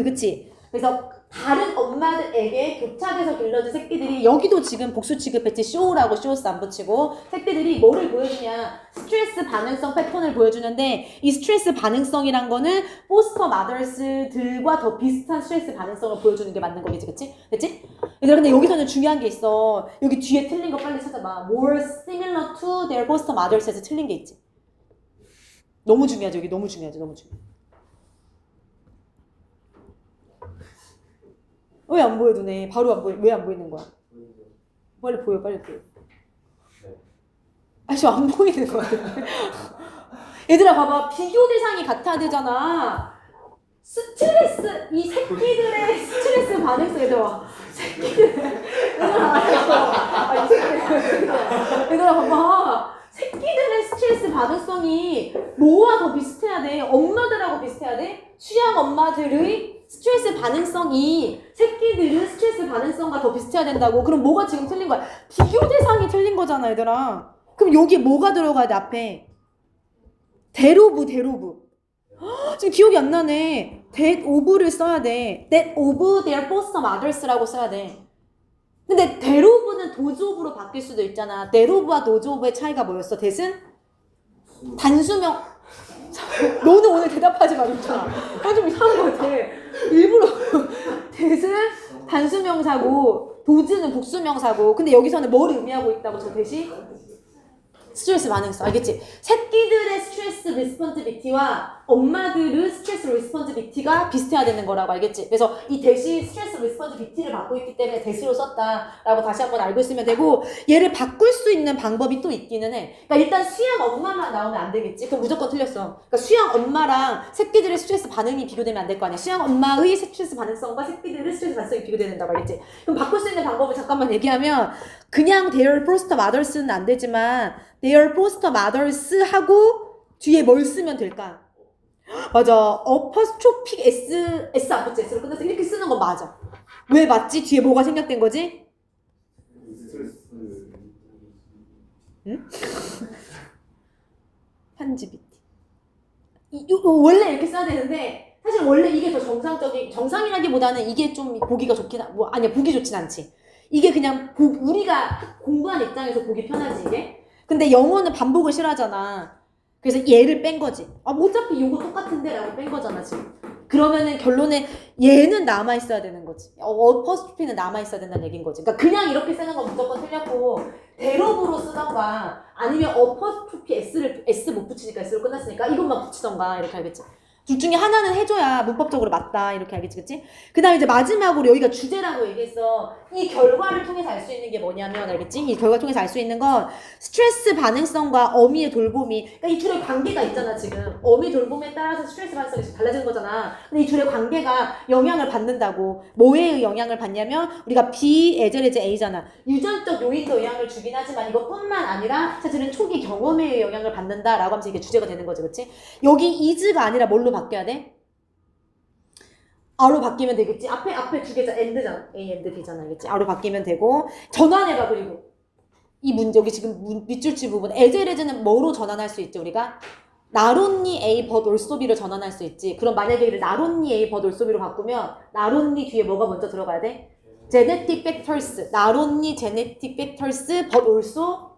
그치? 그래서 다른 엄마들에게 교차돼서 길러진 새끼들이 여기도 지금 복수 취급했지. show라고 show스 안 붙이고 새끼들이 뭐를 보여주냐 스트레스 반응성 패턴을 보여주는데 이 스트레스 반응성이란 거는 포스터 마더스들과 더 비슷한 스트레스 반응성을 보여주는 게 맞는 거겠지. 그치? 됐지? 얘들아 근데 여기서는 중요한 게 있어. 여기 뒤에 틀린 거 빨리 찾아봐. more similar to their foster mothers에서 틀린 게 있지. 너무 중요하죠. 여기 너무 중요하죠. 왜 안 보여 눈에? 바로 안 보여. 왜 안 보이는 거야? 빨리 보여. 저 안 보이는 거야. 얘들아 봐봐. 비교 대상이 같아야 되잖아. 이 새끼들의 스트레스 반응성 얘들아. 얘들아 봐봐. 새끼들의 스트레스 반응성이 뭐와 더 비슷해야 돼? 엄마들하고 비슷해야 돼? 수양 엄마들의 스트레스 반응성이 새끼들은 스트레스 반응성과 더 비슷해야 된다고. 그럼 뭐가 지금 틀린 거야? 비교 대상이 틀린 거잖아, 얘들아. 그럼 여기 뭐가 들어가야 돼, 앞에? 대로부. 헉, 지금 기억이 안 나네. that of를 써야 돼. that of their first mothers라고 써야 돼. 근데 that of는 does of로 바뀔 수도 있잖아. that of와 does of의 차이가 뭐였어? that은 단수명. 너는 오늘 대답하지 마, 괜찮아. 좀 이상한 거 같아. 일부러. that은 단수명사고 does는 복수명사고. 근데 여기서는 뭘 의미하고 있다고 저 that이? 스트레스 반응성. 알겠지? 새끼들의 스트레스 리스폰시비티와 엄마들의 스트레스 리스폰시비티가 비슷해야 되는 거라고. 알겠지? 그래서 이 대시 스트레스 리스폰시비티를 받고 있기 때문에 대시로 썼다라고 다시 한번 알고 있으면 되고, 얘를 바꿀 수 있는 방법이 또 있기는 해. 그러니까 일단 수양 엄마만 나오면 안 되겠지? 그럼 무조건 틀렸어. 그러니까 수양 엄마랑 새끼들의 스트레스 반응이 비교되면 안 될 거 아니야. 수양 엄마의 스트레스 반응성과 새끼들의 스트레스 반응성이 비교돼야 된다고. 알겠지? 그럼 바꿀 수 있는 방법을 잠깐만 얘기하면, 그냥 their foster mothers는 안 되지만 their foster mothers 하고 뒤에 뭘 쓰면 될까? 맞아. apostrophe s 안 붙지? s로 끝났어. 이렇게 쓰는 건 맞아. 왜 맞지? 뒤에 뭐가 생략된 거지? 응? 편집이. 원래 이렇게 써야 되는데 사실 원래 이게 더 정상이라기보다는 이게 좀 보기가 좋긴 아니야, 보기 좋진 않지. 이게 그냥 우리가 공부하는 입장에서 보기 편하지 이게. 근데 영어는 반복을 싫어하잖아. 그래서 얘를 뺀 거지. 뭐 어차피 이거 똑같은데 라고 뺀 거잖아 지금. 그러면은 결론에 얘는 남아있어야 되는 거지. 어퍼스트로피는 남아있어야 된다는 얘기인 거지. 그러니까 그냥 이렇게 쓰는 건 무조건 틀렸고, 대로부로 쓰던가 아니면 어퍼스트로피 S 못 붙이니까 S로 끝났으니까 이것만 붙이던가 이렇게 알겠지. 둘 중에 하나는 해줘야 문법적으로 맞다 이렇게 알겠지, 그치? 그 다음에 이제 마지막으로 여기가 주제라고 얘기했어. 이 결과를 통해서 알 수 있는 게 뭐냐면, 알겠지? 이 결과를 통해서 알 수 있는 건 스트레스 반응성과 어미의 돌봄이, 그러니까 이 둘의 관계가 있잖아 지금. 어미 돌봄에 따라서 스트레스 반응성이 달라지는 거잖아. 근데 이 둘의 관계가 영향을 받는다고. 뭐에 영향을 받냐면 우리가 B, 에젤에제 A잖아. 유전적 요인도 영향을 주긴 하지만 이것뿐만 아니라 사실은 초기 경험에 영향을 받는다라고 하면서 이게 주제가 되는 거지, 그치? 여기 is가 아니라 뭘로 바뀌어야 돼? R로 바뀌면 되겠지. 앞에 두 개잖아. and잖아. A, and, B잖아. 알겠지? R로 바뀌면 되고. 전환해봐. 그리고 이 문제 여기 지금 밑줄치 부분 에젤에즈는 뭐로 전환할 수 있지 우리가? not only A but also B로 전환할 수 있지. 그럼 만약에 이를 not only A but also B로 바꾸면 not only 뒤에 뭐가 먼저 들어가야 돼? genetic factors. not only genetic factors but also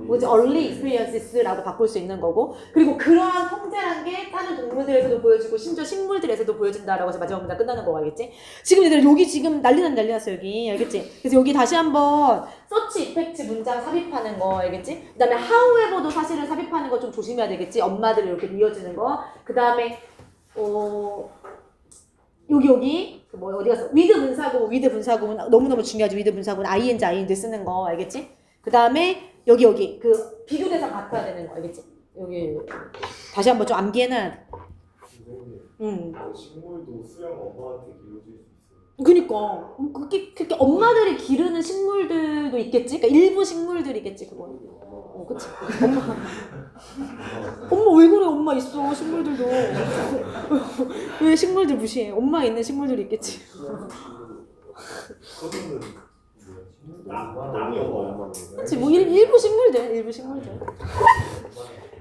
early experiences라고 바꿀 수 있는 거고. 그리고 그러한 통제란 게 다른 동물들에서도 보여지고 심지어 식물들에서도 보여진다라고 해서 마지막 문장 끝나는 거 알겠지? 지금 얘들아 여기 지금 난리 났어 여기. 알겠지? 그래서 여기 다시 한번 서치 이펙트 문장 삽입하는 거 알겠지? 그 다음에 however도 사실은 삽입하는 거 좀 조심해야 되겠지? 엄마들이 이렇게 이어지는 거. 그 다음에 여기 어디 갔어? with 분사구문 너무너무 중요하지. with 분사구문 ing 쓰는 거 알겠지? 그 다음에 여기 그 비교 대상 같아야 되는 거 알겠지? 여기 다시 한번 좀 암기해놔야 돼. 식물도 수영 엄마한테 기르질 수 있어요. 그니까 그렇게 엄마들이 기르는 식물들도 있겠지? 그러니까 일부 식물들이겠지 그거는. 그치? 엄마 왜 그래? 엄마 있어 식물들도. 왜 식물들 무시해? 엄마 있는 식물들이 있겠지. 그거는 땅이 엄마야. 그치? 뭐 일부 식물들.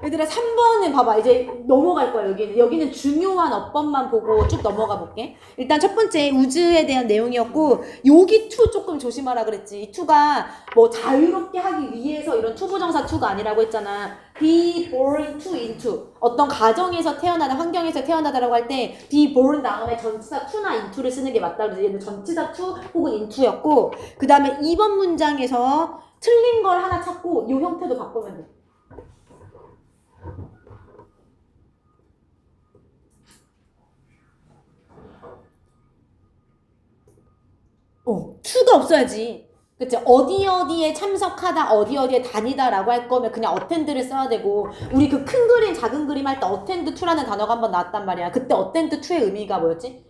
얘들아 3번은 봐봐. 이제 넘어갈 거야. 여기는 중요한 어법만 보고 쭉 넘어가 볼게. 일단 첫 번째 우즈에 대한 내용이었고, 여기 to 조금 조심하라 그랬지. 이 to가 뭐 자유롭게 하기 위해서 이런 투부정사 to가 아니라고 했잖아. be born to into. 어떤 가정에서 태어나다, 환경에서 태어나다라고 할 때 be born 다음에 전치사 to나 into를 쓰는 게 맞다 그러지. 얘는 전치사 to 혹은 into였고, 그 다음에 2번 문장에서 틀린 걸 하나 찾고 이 형태도 바꾸면 돼. to가 없어야지. 그치? 어디에 참석하다, 어디에 다니다라고 할 거면 그냥 attend를 써야 되고, 우리 그 큰 그림, 작은 그림 할 때 attend to라는 단어가 한번 나왔단 말이야. 그때 attend to의 의미가 뭐였지?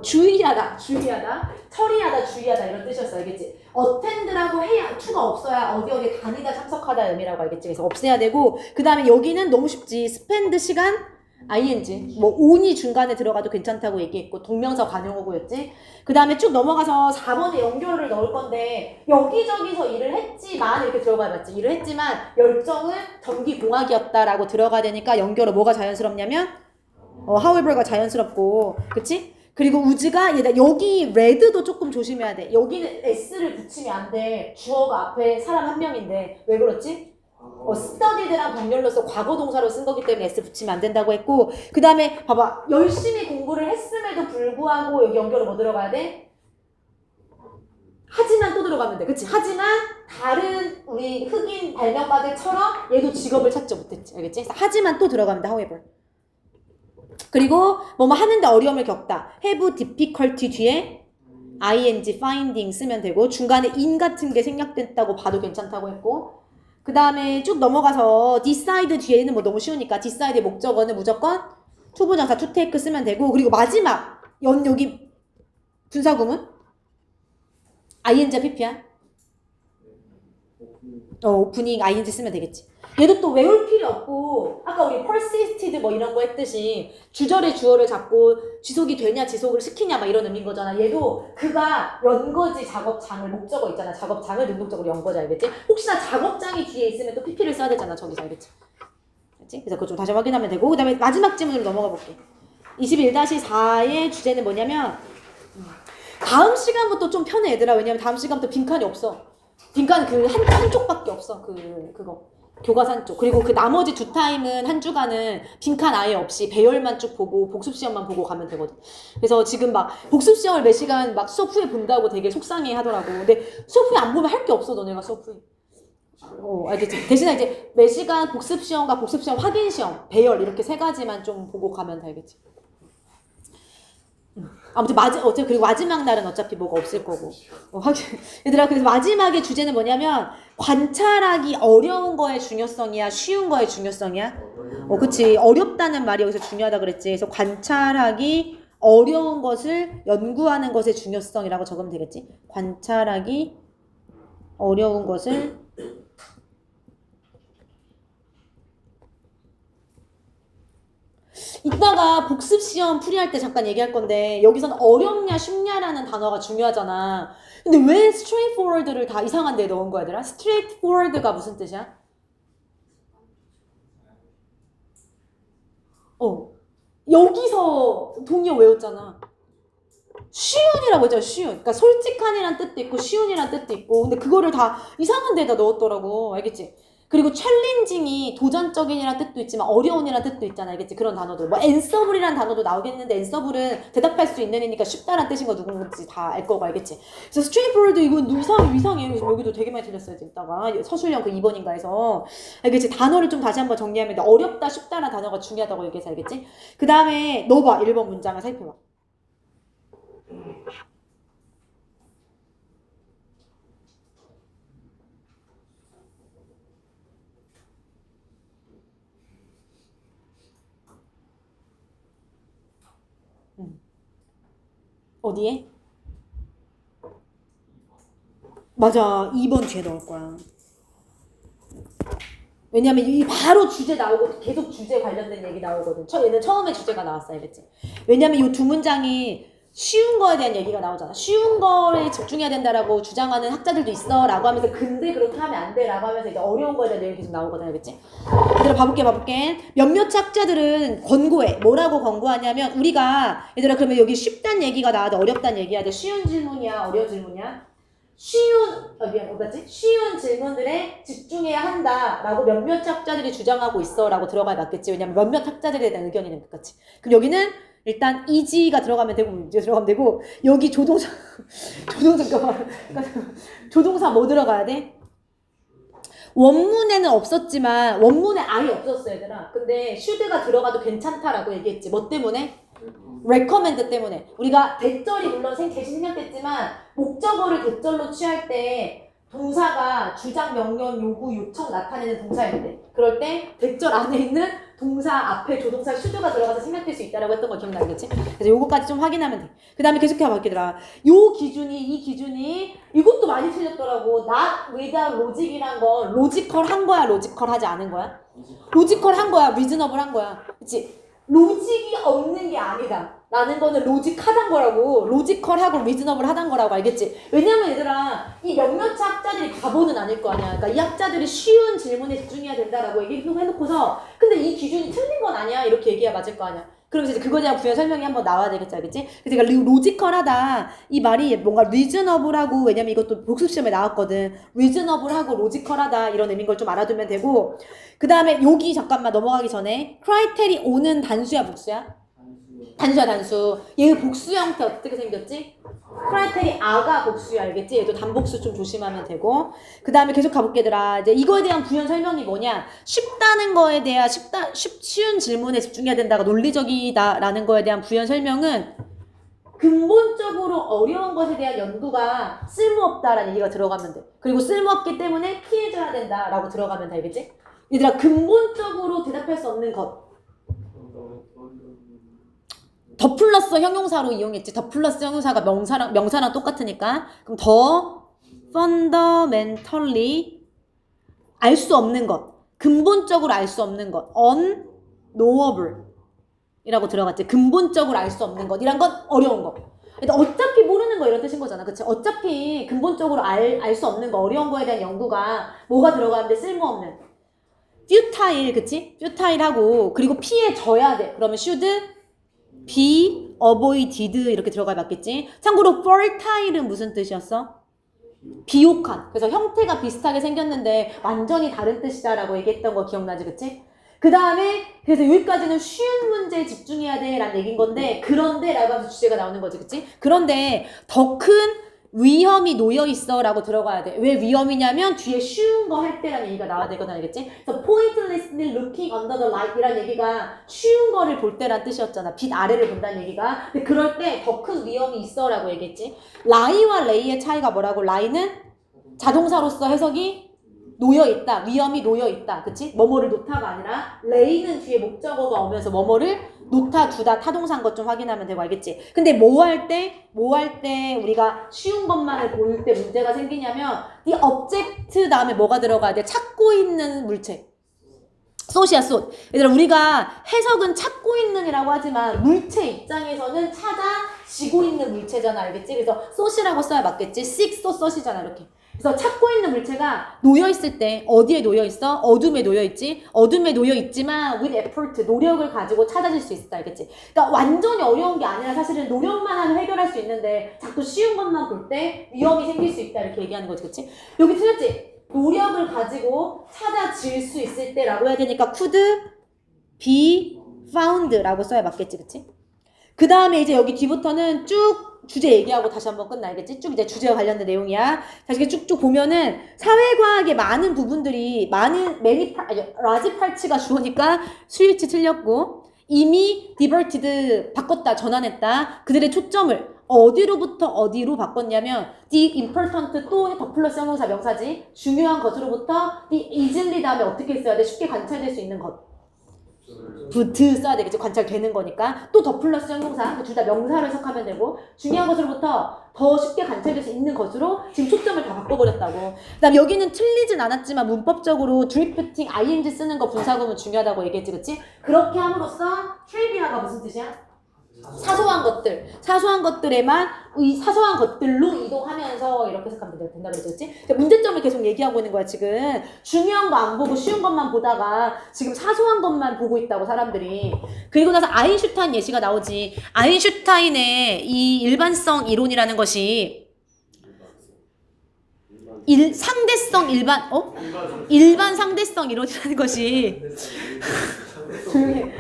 주의하다, 처리하다, 주의하다 이런 뜻이었어. 알겠지? attend라고 해야, to가 없어야 어디에 다니다, 참석하다 의미라고 알겠지? 그래서 없애야 되고, 그 다음에 여기는 너무 쉽지. spend 시간, ing. 뭐 on이 중간에 들어가도 괜찮다고 얘기했고 동명사 관용어구였지. 그 다음에 쭉 넘어가서 4번에 연결을 넣을 건데 여기저기서 일을 했지만 이렇게 들어가봤지. 일을 했지만 열정은 전기공학이었다라고 들어가야 되니까 연결어 뭐가 자연스럽냐면 however가 자연스럽고 그치? 그리고 우즈가 얘다 여기 red도 조금 조심해야 돼. 여기는 s를 붙이면 안 돼. 주어가 앞에 사람 한 명인데 왜 그렇지? studied랑 병렬로서 과거 동사로 쓴 거기 때문에 s 붙이면 안 된다고 했고 그 다음에 봐봐 열심히 공부를 했음에도 불구하고 여기 연결어 뭐 들어가야 돼? 하지만 또 들어가면 돼. 그치? 하지만 다른 우리 흑인 발명가들처럼 얘도 직업을 찾지 못했지. 알겠지? 하지만 또 들어가면 돼. however. 그리고 뭐뭐 하는데 어려움을 겪다. have difficulty 뒤에 ing finding 쓰면 되고 중간에 in 같은 게 생략됐다고 봐도 괜찮다고 했고 그 다음에 쭉 넘어가서 decide 뒤에는 뭐 너무 쉬우니까 decide의 목적어는 무조건 투부정사 to take 쓰면 되고 그리고 마지막 여기 분사구문 ing pp야? 오프닝 ing 쓰면 되겠지. 얘도 또 외울 필요 없고 아까 우리 persisted 뭐 이런 거 했듯이 주절의 주어를 잡고 지속이 되냐 지속을 시키냐 막 이런 의미인 거잖아. 얘도 그가 연거지 작업장을 목적어 있잖아. 작업장을 능동적으로 연 거지. 알겠지? 혹시나 작업장이 뒤에 있으면 또 pp를 써야 되잖아. 저기서. 알겠지? 알겠지? 그래서 그거 좀 다시 확인하면 되고 그 다음에 마지막 질문으로 넘어가 볼게. 21-4의 주제는 뭐냐면 다음 시간부터 좀 편해 얘들아. 왜냐면 다음 시간부터 빈칸이 없어. 빈칸 그 한쪽밖에 없어. 그거. 교과서 쪽. 그리고 그 나머지 두 타임은 한 주간은 빈칸 아예 없이 배열만 쭉 보고 복습시험만 보고 가면 되거든. 그래서 지금 막 복습시험을 몇 시간 막 수업 후에 본다고 되게 속상해 하더라고. 근데 수업 후에 안 보면 할 게 없어 너네가 수업 후에. 알겠지? 대신에 이제 몇 시간 복습시험과 복습시험 확인시험 배열 이렇게 세 가지만 좀 보고 가면 되겠지. 아무튼 어차피 그리고 마지막 날은 어차피 뭐가 없을 거고. 얘들아 그래서 마지막의 주제는 뭐냐면 관찰하기 어려운 거의 중요성이야 쉬운 거의 중요성이야? 그치 어렵다는 말이 여기서 중요하다 그랬지. 그래서 관찰하기 어려운 것을 연구하는 것의 중요성이라고 적으면 되겠지. 관찰하기 어려운 것을 이따가 복습시험 풀이할 때 잠깐 얘기할 건데 여기선 어렵냐 쉽냐라는 단어가 중요하잖아. 근데 왜 straightforward를 다 이상한 데에 넣은 거야 얘들아? straightforward가 무슨 뜻이야? 여기서 동의어 외웠잖아. 쉬운이라고 했잖아. 쉬운. 그러니까 솔직한이란 뜻도 있고 쉬운이란 뜻도 있고 근데 그거를 다 이상한 데다 넣었더라고. 알겠지? 그리고 챌린징이 도전적인이란 뜻도 있지만 어려운이란 뜻도 있잖아. 알겠지? 그런 단어들. 뭐 answerable이란 단어도 나오겠는데 answerable은 대답할 수 있는이니까 쉽다란 뜻인 거 누군지 다 알 거고. 알겠지? 그래서 straightforward 이건 이상해. 여기도 되게 많이 틀렸어요. 이따가 서술형 그 2번인가에서. 알겠지? 단어를 좀 다시 한번 정리하면 돼. 어렵다 쉽다라는 단어가 중요하다고 얘기해서. 알겠지? 그 다음에 넣어봐. 1번 문장을 살펴봐. 어디에? 맞아. 2번 뒤에 넣을 거야. 왜냐면 이 바로 주제 나오고 계속 주제 관련된 얘기 나오거든. 얘는 처음에 주제가 나왔어. 알겠지? 왜냐면 이 두 문장이 쉬운 거에 대한 얘기가 나오잖아. 쉬운 거에 집중해야 된다라고 주장하는 학자들도 있어 라고 하면서 근데 그렇게 하면 안 돼 라고 하면서 이제 어려운 거에 대한 얘기 계속 나오거든. 알겠지? 얘들아 봐볼게. 몇몇 학자들은 권고해. 뭐라고 권고하냐면 우리가 얘들아 그러면 여기 쉽단 얘기가 나와도 어렵단 얘기해야 돼. 쉬운 질문이야 어려운 질문이야? 쉬운 질문들에 집중해야 한다 라고 몇몇 학자들이 주장하고 있어 라고 들어가야 맞겠지. 왜냐면 몇몇 학자들에 대한 의견이는 똑같이. 그럼 여기는 일단 이지가 들어가면 되고 여기 조동사 뭐 들어가야 돼? 원문에는 없었지만 원문에 아예 없었어 얘들아. 근데 should가 들어가도 괜찮다라고 얘기했지. 뭐 때문에? recommend 때문에. 우리가 대절이 물론 대신 생략됐지만 목적어를 대절로 취할 때 동사가 주장, 명령, 요구, 요청 나타내는 동사일 때 그럴 때 대절 안에 있는 동사 앞에 조동사 should가 들어가서 생략될 수 있다라고 했던 거 기억나겠지? 그래서 요거까지 좀 확인하면 돼. 그 다음에 계속해봐 바뀌더라. 이 기준이 이것도 많이 틀렸더라고. not without logic이란 건 로지컬 한 거야 로지컬 하지 않은 거야? 로지컬 한 거야 reasonable 한 거야. 그치? 로직이 없는 게 아니다 라는 거는 로직하단 거라고. 로지컬하고 리즈너블하단 거라고. 알겠지? 왜냐면 얘들아 이 몇몇 학자들이 바보는 아닐 거 아니야. 그러니까 이 학자들이 쉬운 질문에 집중해야 된다라고 얘기해놓고서 근데 이 기준이 틀린 건 아니야 이렇게 얘기해야 맞을 거 아니야. 그러면서 이제 그거에 대한 부연 설명이 한번 나와야 되겠지, 알겠지? 그래서 그러니까 로지컬하다 이 말이 뭔가 리즈너블하고, 왜냐면 이것도 복습 시험에 나왔거든. 리즈너블하고 로지컬하다 이런 의미인 걸 좀 알아두면 되고, 그 다음에 여기 잠깐만 넘어가기 전에 크라이테리 오는 단수야 복수야? 단수야 단수. 얘 복수 형태 어떻게 생겼지? 크라이테리 아가 복수야, 알겠지? 얘도 단복수 좀 조심하면 되고. 그 다음에 계속 가볼게 얘들아. 이제 이거에 대한 부연 설명이 뭐냐? 쉽다는 거에 대한 쉬운 질문에 집중해야 된다가 논리적이다라는 거에 대한 부연 설명은 근본적으로 어려운 것에 대한 연구가 쓸모없다라는 얘기가 들어가면 돼. 그리고 쓸모없기 때문에 피해줘야 된다라고 들어가면 돼, 알겠지? 얘들아 근본적으로 대답할 수 없는 것. 더 플러스 형용사로 이용했지. 더 플러스 형용사가 명사랑 똑같으니까. 그럼 더 fundamentally 알 수 없는 것. 근본적으로 알 수 없는 것. unknowable 이라고 들어갔지. 근본적으로 알 수 없는 것. 이란 건 어려운 거. 일단 어차피 모르는 거 이런 뜻인 거잖아. 그치? 어차피 근본적으로 알 수 없는 거, 어려운 거에 대한 연구가 뭐가 들어가는데 쓸모없는. futile, 그치? futile하고 그리고 피해져야 돼. 그러면 should be avoided 이렇게 들어가 봤겠지. 참고로 fertile은 무슨 뜻이었어? 비옥한. 그래서 형태가 비슷하게 생겼는데 완전히 다른 뜻이다라고 얘기했던 거 기억나지, 그치? 그 다음에 그래서 여기까지는 쉬운 문제에 집중해야 돼 라는 얘기인 건데, 그런데 라고 하면서 주제가 나오는 거지, 그치? 그런데 더 큰 위험이 놓여있어 라고 들어가야 돼. 왜 위험이냐면 뒤에 쉬운 거 할 때라는 얘기가 나와야 되거든, 알겠지? 그래서 pointlessly looking under the light 이란 얘기가 쉬운 거를 볼 때란 뜻이었잖아. 빛 아래를 본다는 얘기가. 근데 그럴 때 더 큰 위험이 있어 라고 얘기했지. lie와 lay의 차이가 뭐라고? lie는 자동사로서 해석이 놓여있다. 위험이 놓여있다. 그치? 뭐뭐를 놓다가 아니라 lay는 뒤에 목적어가 오면서 뭐뭐를 놓다, 두다, 타동사인 것 좀 확인하면 되고, 알겠지? 근데 뭐 할 때 우리가 쉬운 것만을 볼 때 문제가 생기냐면 이 object 다음에 뭐가 들어가야 돼? 찾고 있는 물체. 소시야, 소. 얘들아, 우리가 해석은 찾고 있는이라고 하지만 물체 입장에서는 찾아지고 있는 물체잖아, 알겠지? 그래서 소시라고 써야 맞겠지? seek, so, search이잖아, 이렇게. 그래서 찾고 있는 물체가 놓여있을 때 어디에 놓여있어? 어둠에 놓여있지? 어둠에 놓여있지만 with effort, 노력을 가지고 찾아질 수 있다, 알겠지? 그러니까 완전히 어려운 게 아니라 사실은 노력만 하면 해결할 수 있는데 자꾸 쉬운 것만 볼 때 위험이 생길 수 있다 이렇게 얘기하는 거지, 그치? 여기 틀렸지? 노력을 가지고 찾아질 수 있을 때라고 해야 되니까 could be found 라고 써야 맞겠지, 그치? 그 다음에 이제 여기 뒤부터는 쭉 주제 얘기하고 다시 한번 끝나겠지? 쭉 이제 주제와 관련된 내용이야. 다시 쭉쭉 보면은 사회과학의 많은 부분들이 라지 팔치가 주어니까 스위치 틀렸고, 이미 diverted 바꿨다, 전환했다. 그들의 초점을 어디로부터 어디로 바꿨냐면 the important 또 더 플러스 형용사 명사지. 중요한 것으로부터 the easily 다음에 어떻게 써야 돼? 쉽게 관찰될 수 있는 것. 부트 써야 되겠지. 관찰되는 거니까. 또 더 플러스 형용사. 둘 다 명사로 해석하면 되고, 중요한 것으로부터 더 쉽게 관찰될 수 있는 것으로 지금 초점을 다 바꿔버렸다고. 그 다음 여기는 틀리진 않았지만 문법적으로 drifting, ing 쓰는 거 분사구문 중요하다고 얘기했지, 그치? 그렇게 함으로써 트리비아가 무슨 뜻이야? 사소한 것들에만 사소한 것들로 이동하면서 이렇게 해석하면 된다 그랬지? 그러니까 문제점을 계속 얘기하고 있는 거야 지금. 중요한 거 안 보고 쉬운 것만 보다가 지금 사소한 것만 보고 있다고 사람들이. 그리고 나서 아인슈타인 예시가 나오지. 아인슈타인의 이 일반성 이론이라는 것이 일반 상대성 이론이라는 것이 조용해.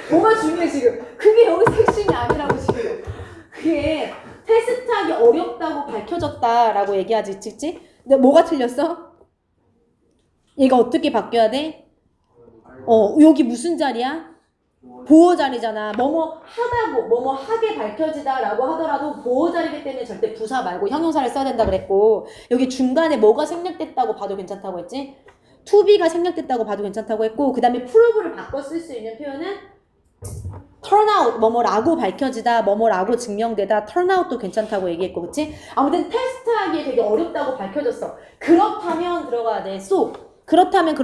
뭐가 중요해 지금. 그게 여기서 핵심이 아니라고 지금. 그게 테스트하기 어렵다고 밝혀졌다라고 얘기하지, 그치? 근데 뭐가 틀렸어? 얘가 어떻게 바뀌어야 돼? 여기 무슨 자리야? 보호 자리잖아. 뭐뭐 하다고 뭐뭐 하게 밝혀지다라고 하더라도 보호 자리이기 때문에 절대 부사 말고 형용사를 써야 된다 그랬고, 여기 중간에 뭐가 생략됐다고 봐도 괜찮다고 했지? to be가 생략됐다고 봐도 괜찮다고 했고, 그 다음에 prove를 바꿔 쓸 수 있는 표현은 turn out, 뭐뭐라고 밝혀지다, 뭐뭐라고 증명되다, turn out도 괜찮다고 얘기했고, 그치? 아무튼 테스트하기에 되게 어렵다고 밝혀졌어. 그렇다면 들어가야 돼. so. 그렇다면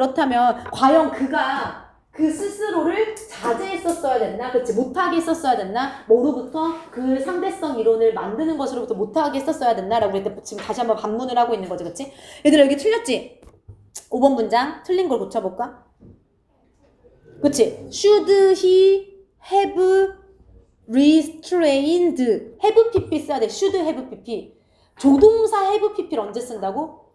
과연 그가 그 스스로를 자제했었어야 됐나? 그치? 못하게 했었어야 됐나? 뭐로부터? 그 상대성 이론을 만드는 것으로부터 못하게 했었어야 됐나? 라고 했는데 지금 다시 한번 반문을 하고 있는 거지, 그치? 얘들아, 여기 틀렸지? 5번 문장 틀린 걸 고쳐볼까? 그치? Should he have restrained? have pp 써야 돼. should have pp. 조동사 have pp를 언제 쓴다고?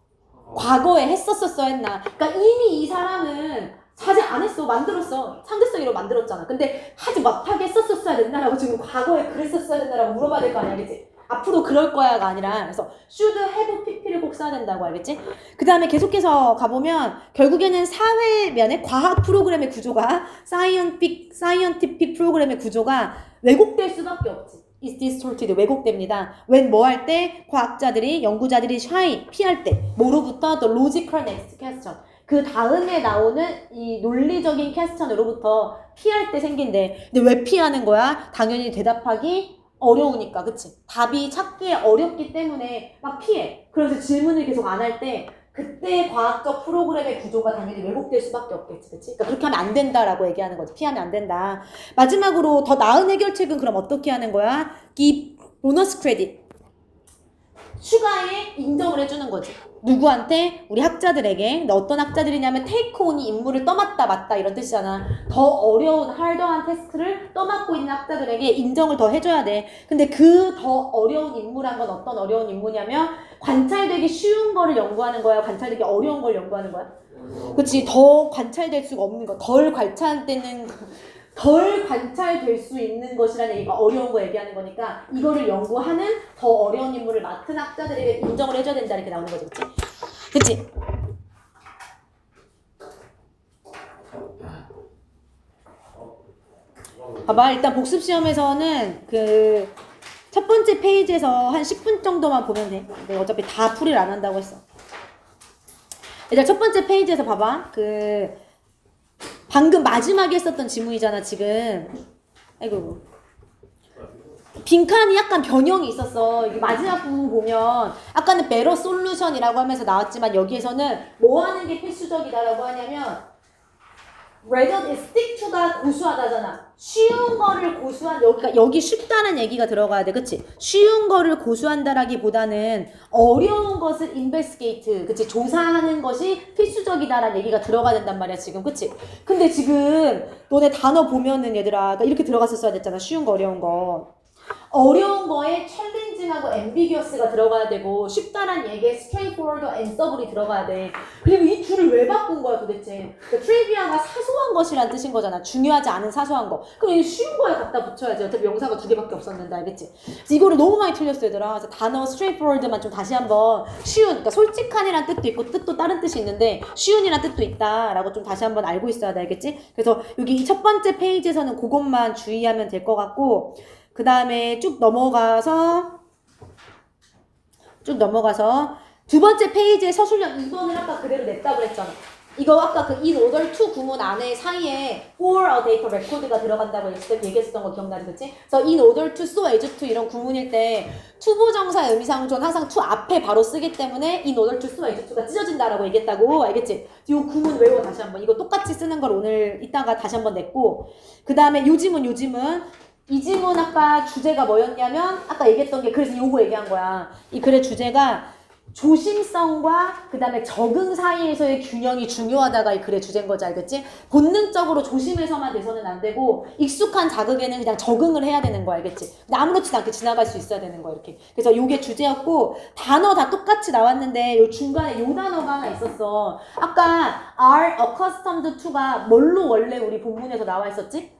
과거에 했었어야 했나? 그러니까 이미 이 사람은 자제 안 했어. 만들었어. 상대성으로 만들었잖아. 근데 하지 못하게 했었어야 됐나라고 지금 과거에 그랬었어야 됐나라고 물어봐야 될 거 아니야, 알겠지? 앞으로 그럴 거야가 아니라 그래서 should have pp를 꼭 써야 된다고, 알겠지? 그 다음에 계속해서 가보면 결국에는 사회면의 과학 프로그램의 구조가 scientific 프로그램의 구조가 왜곡될 수밖에 없지. is distorted, 왜곡됩니다. when 뭐 할 때? 과학자들이, 연구자들이 shy, 피할 때. 뭐로부터? the logical next question. 그 다음에 나오는 이 논리적인 퀘스천으로부터 피할 때 생긴대. 근데 왜 피하는 거야? 당연히 대답하기 어려우니까, 그치? 답이 찾기 어렵기 때문에 막 피해. 그래서 질문을 계속 안 할 때 그때 과학적 프로그램의 구조가 당연히 왜곡될 수밖에 없겠지, 그치? 그러니까 그렇게 하면 안 된다라고 얘기하는 거지. 피하면 안 된다. 마지막으로 더 나은 해결책은 그럼 어떻게 하는 거야? give 보너스 크레딧. 추가의 인정을 해주는 거지. 누구한테? 우리 학자들에게. 근데 어떤 학자들이냐면 take on이 임무를 떠맡다 맞다 이런 뜻이잖아. 더 어려운 하드한 태스크를 떠맡고 있는 학자들에게 인정을 더 해줘야 돼. 근데 그 더 어려운 임무란 건 어떤 어려운 임무냐면 관찰되기 쉬운 거를 연구하는 거야? 관찰되기 어려운 걸 연구하는 거야? 그치? 더 관찰될 수가 없는 거. 덜 관찰될 수 있는 것이라는 얘기가 어려운 거 얘기하는 거니까 이거를 연구하는 더 어려운 임무를 맡은 학자들에게 인정을 해줘야 된다 이렇게 나오는 거지, 그치? 그치? 봐봐, 일단 복습 시험에서는 그 첫 번째 페이지에서 한 10분 정도만 보면 돼. 내가 어차피 다 풀이를 안 한다고 했어. 일단 첫 번째 페이지에서 봐봐. 그 방금 마지막에 했었던 지문이잖아, 지금. 아이고. 빈칸이 약간 변형이 있었어. 이게 마지막 부분 보면 아까는 better solution이라고 하면서 나왔지만 여기에서는 뭐 하는 게 필수적이다라고 하냐면 rather than stick to가 고수하다잖아. 쉬운 거를 고수한 여기 쉽다는 얘기가 들어가야 돼, 그치? 쉬운 거를 고수한다라기보다는 어려운 것을 investigate, 그치? 조사하는 것이 필수적이다라는 얘기가 들어가야 된단 말이야, 지금, 그치? 근데 지금 너네 단어 보면은 얘들아, 그러니까 이렇게 들어갔었어야 됐잖아, 쉬운 거, 어려운 거. 어려운 거에 챌린징하고 ambiguous가 들어가야 되고 쉽다란 얘기에 straightforward, answerable이 들어가야 돼. 그리고 이 둘을 왜 바꾼 거야 도대체? 그러니까 trivia가 사소한 것이란 뜻인 거잖아. 중요하지 않은 사소한 거. 그럼 이 쉬운 거에 갖다 붙여야지. 어차피 명사가 2개밖에 없었는데, 알겠지? 그래서 이거를 너무 많이 틀렸어, 얘들아. 그래서 단어 straightforward만 좀 다시 한번 쉬운, 그러니까 솔직한이란 뜻도 있고 뜻도 다른 뜻이 있는데 쉬운이란 뜻도 있다라고 좀 다시 한번 알고 있어야 돼, 알겠지? 그래서 여기 첫 번째 페이지에서는 그것만 주의하면 될 것 같고, 그 다음에 쭉 넘어가서 두 번째 페이지에 서술형 2번을 아까 그대로 냈다고 그랬잖아. 이거 아까 그 in order to 구문 안에 사이에 for a data record가 들어간다고 얘기했었던 거 기억나지, 그치? 그래서 in order to, so as to 이런 구문일 때 투부정사의 의미상은 저는 항상 to 앞에 바로 쓰기 때문에 in order to, so as to가 찢어진다라고 얘기했다고, 알겠지? 이 구문 외워 다시 한번. 이거 똑같이 쓰는 걸 오늘 이따가 다시 한번 냈고, 그 다음에 요즘은 이 지문 아까 주제가 뭐였냐면 아까 얘기했던 게 그래서 요거 얘기한 거야. 이 글의 주제가 조심성과 그 다음에 적응 사이에서의 균형이 중요하다가 이 글의 주제인 거지, 알겠지? 본능적으로 조심해서만 돼서는 안 되고 익숙한 자극에는 그냥 적응을 해야 되는 거, 알겠지? 근데 아무렇지도 않게 지나갈 수 있어야 되는 거, 이렇게. 그래서 요게 주제였고 단어 다 똑같이 나왔는데 요 중간에 요 단어가 하나 있었어. 아까 are accustomed to가 뭘로 원래 우리 본문에서 나와 있었지?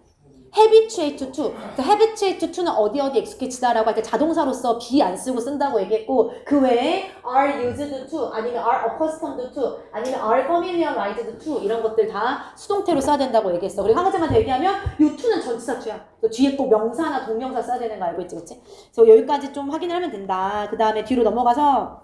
habituate to. 그 habituate to는 어디 익숙해지다라고 할 때 자동사로서 be 안 쓰고 쓴다고 얘기했고, 그 외에 are used to 아니면 are accustomed to 아니면 are familiarized to 이런 것들 다 수동태로 써야 된다고 얘기했어. 그리고 한 가지만 더 얘기하면 요 to는 전치사 to야. 뒤에 꼭 명사나 동명사 써야 되는 거 알고 있지, 그치? 그래서 여기까지 좀 확인을 하면 된다. 그 다음에 뒤로 넘어가서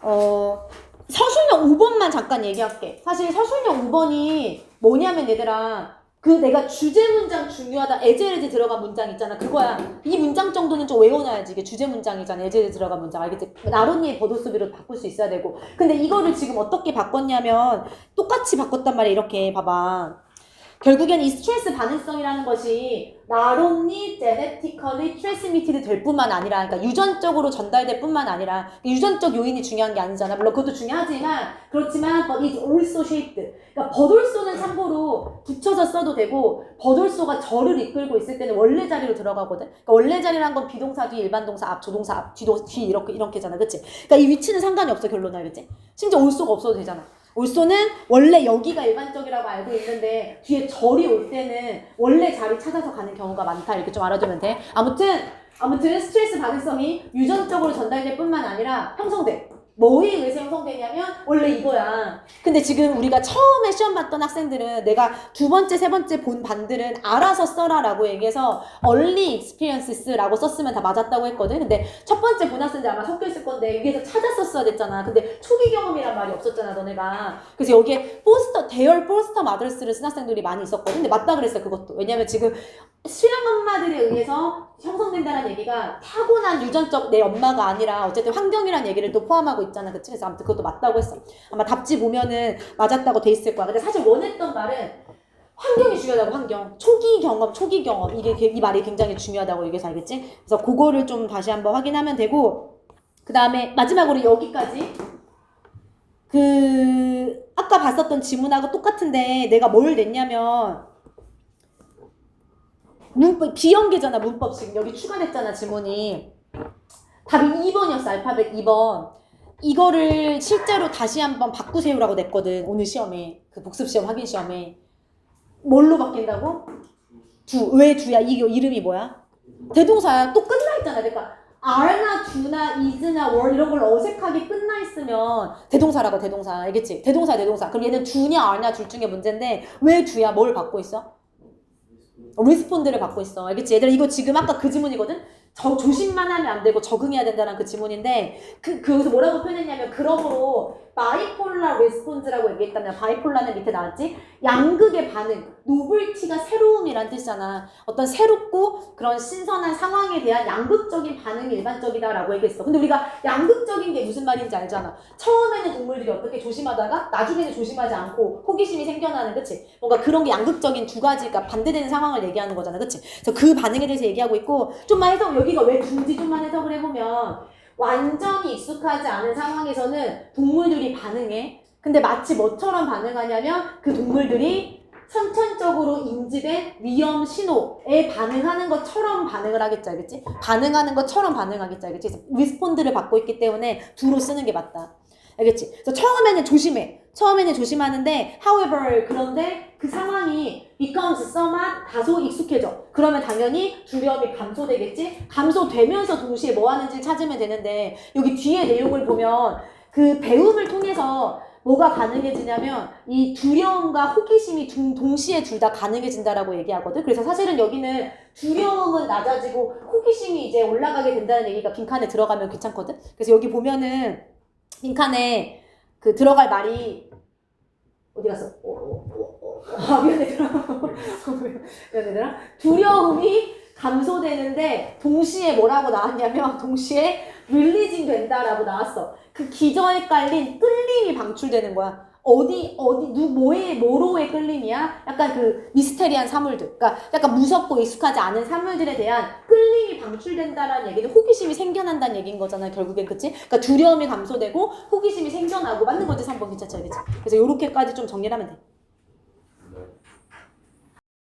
서술형 5번만 잠깐 얘기할게. 사실 서술형 5번이 뭐냐면 얘들아, 그 내가 주제 문장 중요하다 에제레제 들어간 문장 있잖아 그거야. 이 문장 정도는 좀 외워놔야지. 이게 주제 문장이잖아. 에제레제 들어간 문장 알겠지? 나론니의 버도스비로 바꿀 수 있어야 되고. 근데 이거를 지금 어떻게 바꿨냐면 똑같이 바꿨단 말이야. 이렇게 봐봐. 결국엔 이 스트레스 반응성이라는 것이 나론니 제네티컬리 트랜스미티드 될 뿐만 아니라 그러니까 유전적으로 전달될 뿐만 아니라 유전적 요인이 중요한 게 아니잖아. 물론 그것도 중요하지만 그렇지만 but it's also shaped. 그러니까 버돌소는 참고로 붙여서 써도 되고 버돌소가 절을 이끌고 있을 때는 원래 자리로 들어가거든. 그러니까 원래 자리란 건 비동사 뒤 일반 동사 앞 조동사 앞 뒤 이렇게잖아. 그치? 그러니까 이 위치는 상관이 없어 결론은 알겠지? 심지어 올소가 없어도 되잖아. 올소는 원래 여기가 일반적이라고 알고 있는데 뒤에 절이 올 때는 원래 자리 찾아서 가는 경우가 많다. 이렇게 좀 알아두면 돼. 아무튼 스트레스 반응성이 유전적으로 전달될 뿐만 아니라 형성돼. 뭐에 의해서 형성되냐면 원래 이거야. 근데 지금 우리가 처음에 시험 봤던 학생들은 내가 두 번째, 세 번째 본 반들은 알아서 써라라고 얘기해서 early experiences라고 썼으면 다 맞았다고 했거든. 근데 첫 번째 본 학생들 아마 섞여 있을 건데 여기에서 찾았었어야 됐잖아. 근데 초기 경험이란 말이 없었잖아, 너네가. 그래서 여기에 대열 포스터 마더스를 쓴 학생들이 많이 있었거든. 근데 맞다 그랬어, 그것도. 왜냐면 지금 수양 엄마들에 의해서 형성된다는 얘기가 타고난 유전적 내 엄마가 아니라 어쨌든 환경이란 얘기를 또 포함하고 있잖아. 그치? 그래서 아무튼 그것도 맞다고 했어. 아마 답지 보면은 맞았다고 돼 있을 거야. 근데 사실 원했던 말은 환경이 중요하다고. 환경. 초기 경험. 이 말이 굉장히 중요하다고 얘기해서 알겠지? 그래서 그거를 좀 다시 한번 확인하면 되고 그 다음에 마지막으로 여기까지 아까 봤었던 지문하고 똑같은데 내가 뭘 냈냐면 비연계잖아. 문법식 여기 추가됐잖아. 지문이 답이 2번이었어. 알파벳 2번. 이거를 실제로 다시 한번 바꾸세요라고 냈거든. 오늘 시험에 그 복습시험 확인 시험에 뭘로 바뀐다고? 왜 두야? 이게 이름이 뭐야? 대동사야. 또 끝나 있잖아. 그러니까 are나 do나 is나 were 이런 걸로 어색하게 끝나 있으면 대동사라고. 대동사 알겠지? 대동사. 그럼 얘는 do냐 are나 둘 중에 문제인데 왜 do야? 뭘 받고 있어? 리스폰드를 받고 있어. 알겠지? 얘들아 이거 지금 아까 그 지문이거든? 조심만 하면 안 되고 적응해야 된다는 그 지문인데 여기서 뭐라고 표현했냐면 그러므로 바이폴라 리스폰즈라고 얘기했다면 바이폴라는 밑에 나왔지? 양극의 반응. 노블티가 새로움이란 뜻이잖아. 어떤 새롭고 그런 신선한 상황에 대한 양극적인 반응이 일반적이다라고 얘기했어. 근데 우리가 양극적인 게 무슨 말인지 알잖아. 처음에는 동물들이 어떻게 조심하다가 나중에는 조심하지 않고 호기심이 생겨나는. 그치? 뭔가 그런 게 양극적인 두 가지가 반대되는 상황을 얘기하는 거잖아. 그치? 그래서 그 반응에 대해서 얘기하고 있고 좀만 해석 여기가 왜 둔지 좀만 해석을 해보면 완전히 익숙하지 않은 상황에서는 동물들이 반응해. 근데 마치 뭐처럼 반응하냐면 그 동물들이 선천적으로 인지된 위험 신호에 반응하는 것처럼 반응을 하겠지. 알겠지? 반응하는 것처럼 반응하겠지. 알겠지? 그래서 리스폰드를 받고 있기 때문에 두로 쓰는 게 맞다. 알겠지? 그래서 처음에는 조심하는데 however 그런데 그 상황이 becomes somewhat 다소 익숙해져. 그러면 당연히 두려움이 감소되겠지? 감소되면서 동시에 뭐 하는지 찾으면 되는데 여기 뒤에 내용을 보면 그 배움을 통해서 뭐가 가능해지냐면 이 두려움과 호기심이 동시에 둘 다 가능해진다라고 얘기하거든. 그래서 사실은 여기는 두려움은 낮아지고 호기심이 이제 올라가게 된다는 얘기가 빈칸에 들어가면 괜찮거든. 그래서 여기 보면은 빈칸에 그 들어갈 말이 어디 갔어? 미안해들아. 두려움이 감소되는데 동시에 뭐라고 나왔냐면 동시에 릴리징 된다라고 나왔어. 그 기저에 깔린 끌림이 방출되는 거야. 뭐로의 끌림이야? 약간 그 미스테리한 사물들. 그러니까 약간 무섭고 익숙하지 않은 사물들에 대한 끌림이 방출된다라는 얘기는 호기심이 생겨난다는 얘기인 거잖아요. 결국엔 그치? 그러니까 두려움이 감소되고 호기심이 생겨나고 맞는 거지. 3번 괜찮지? 알겠지? 그래서 요렇게까지 좀 정리를 하면 돼.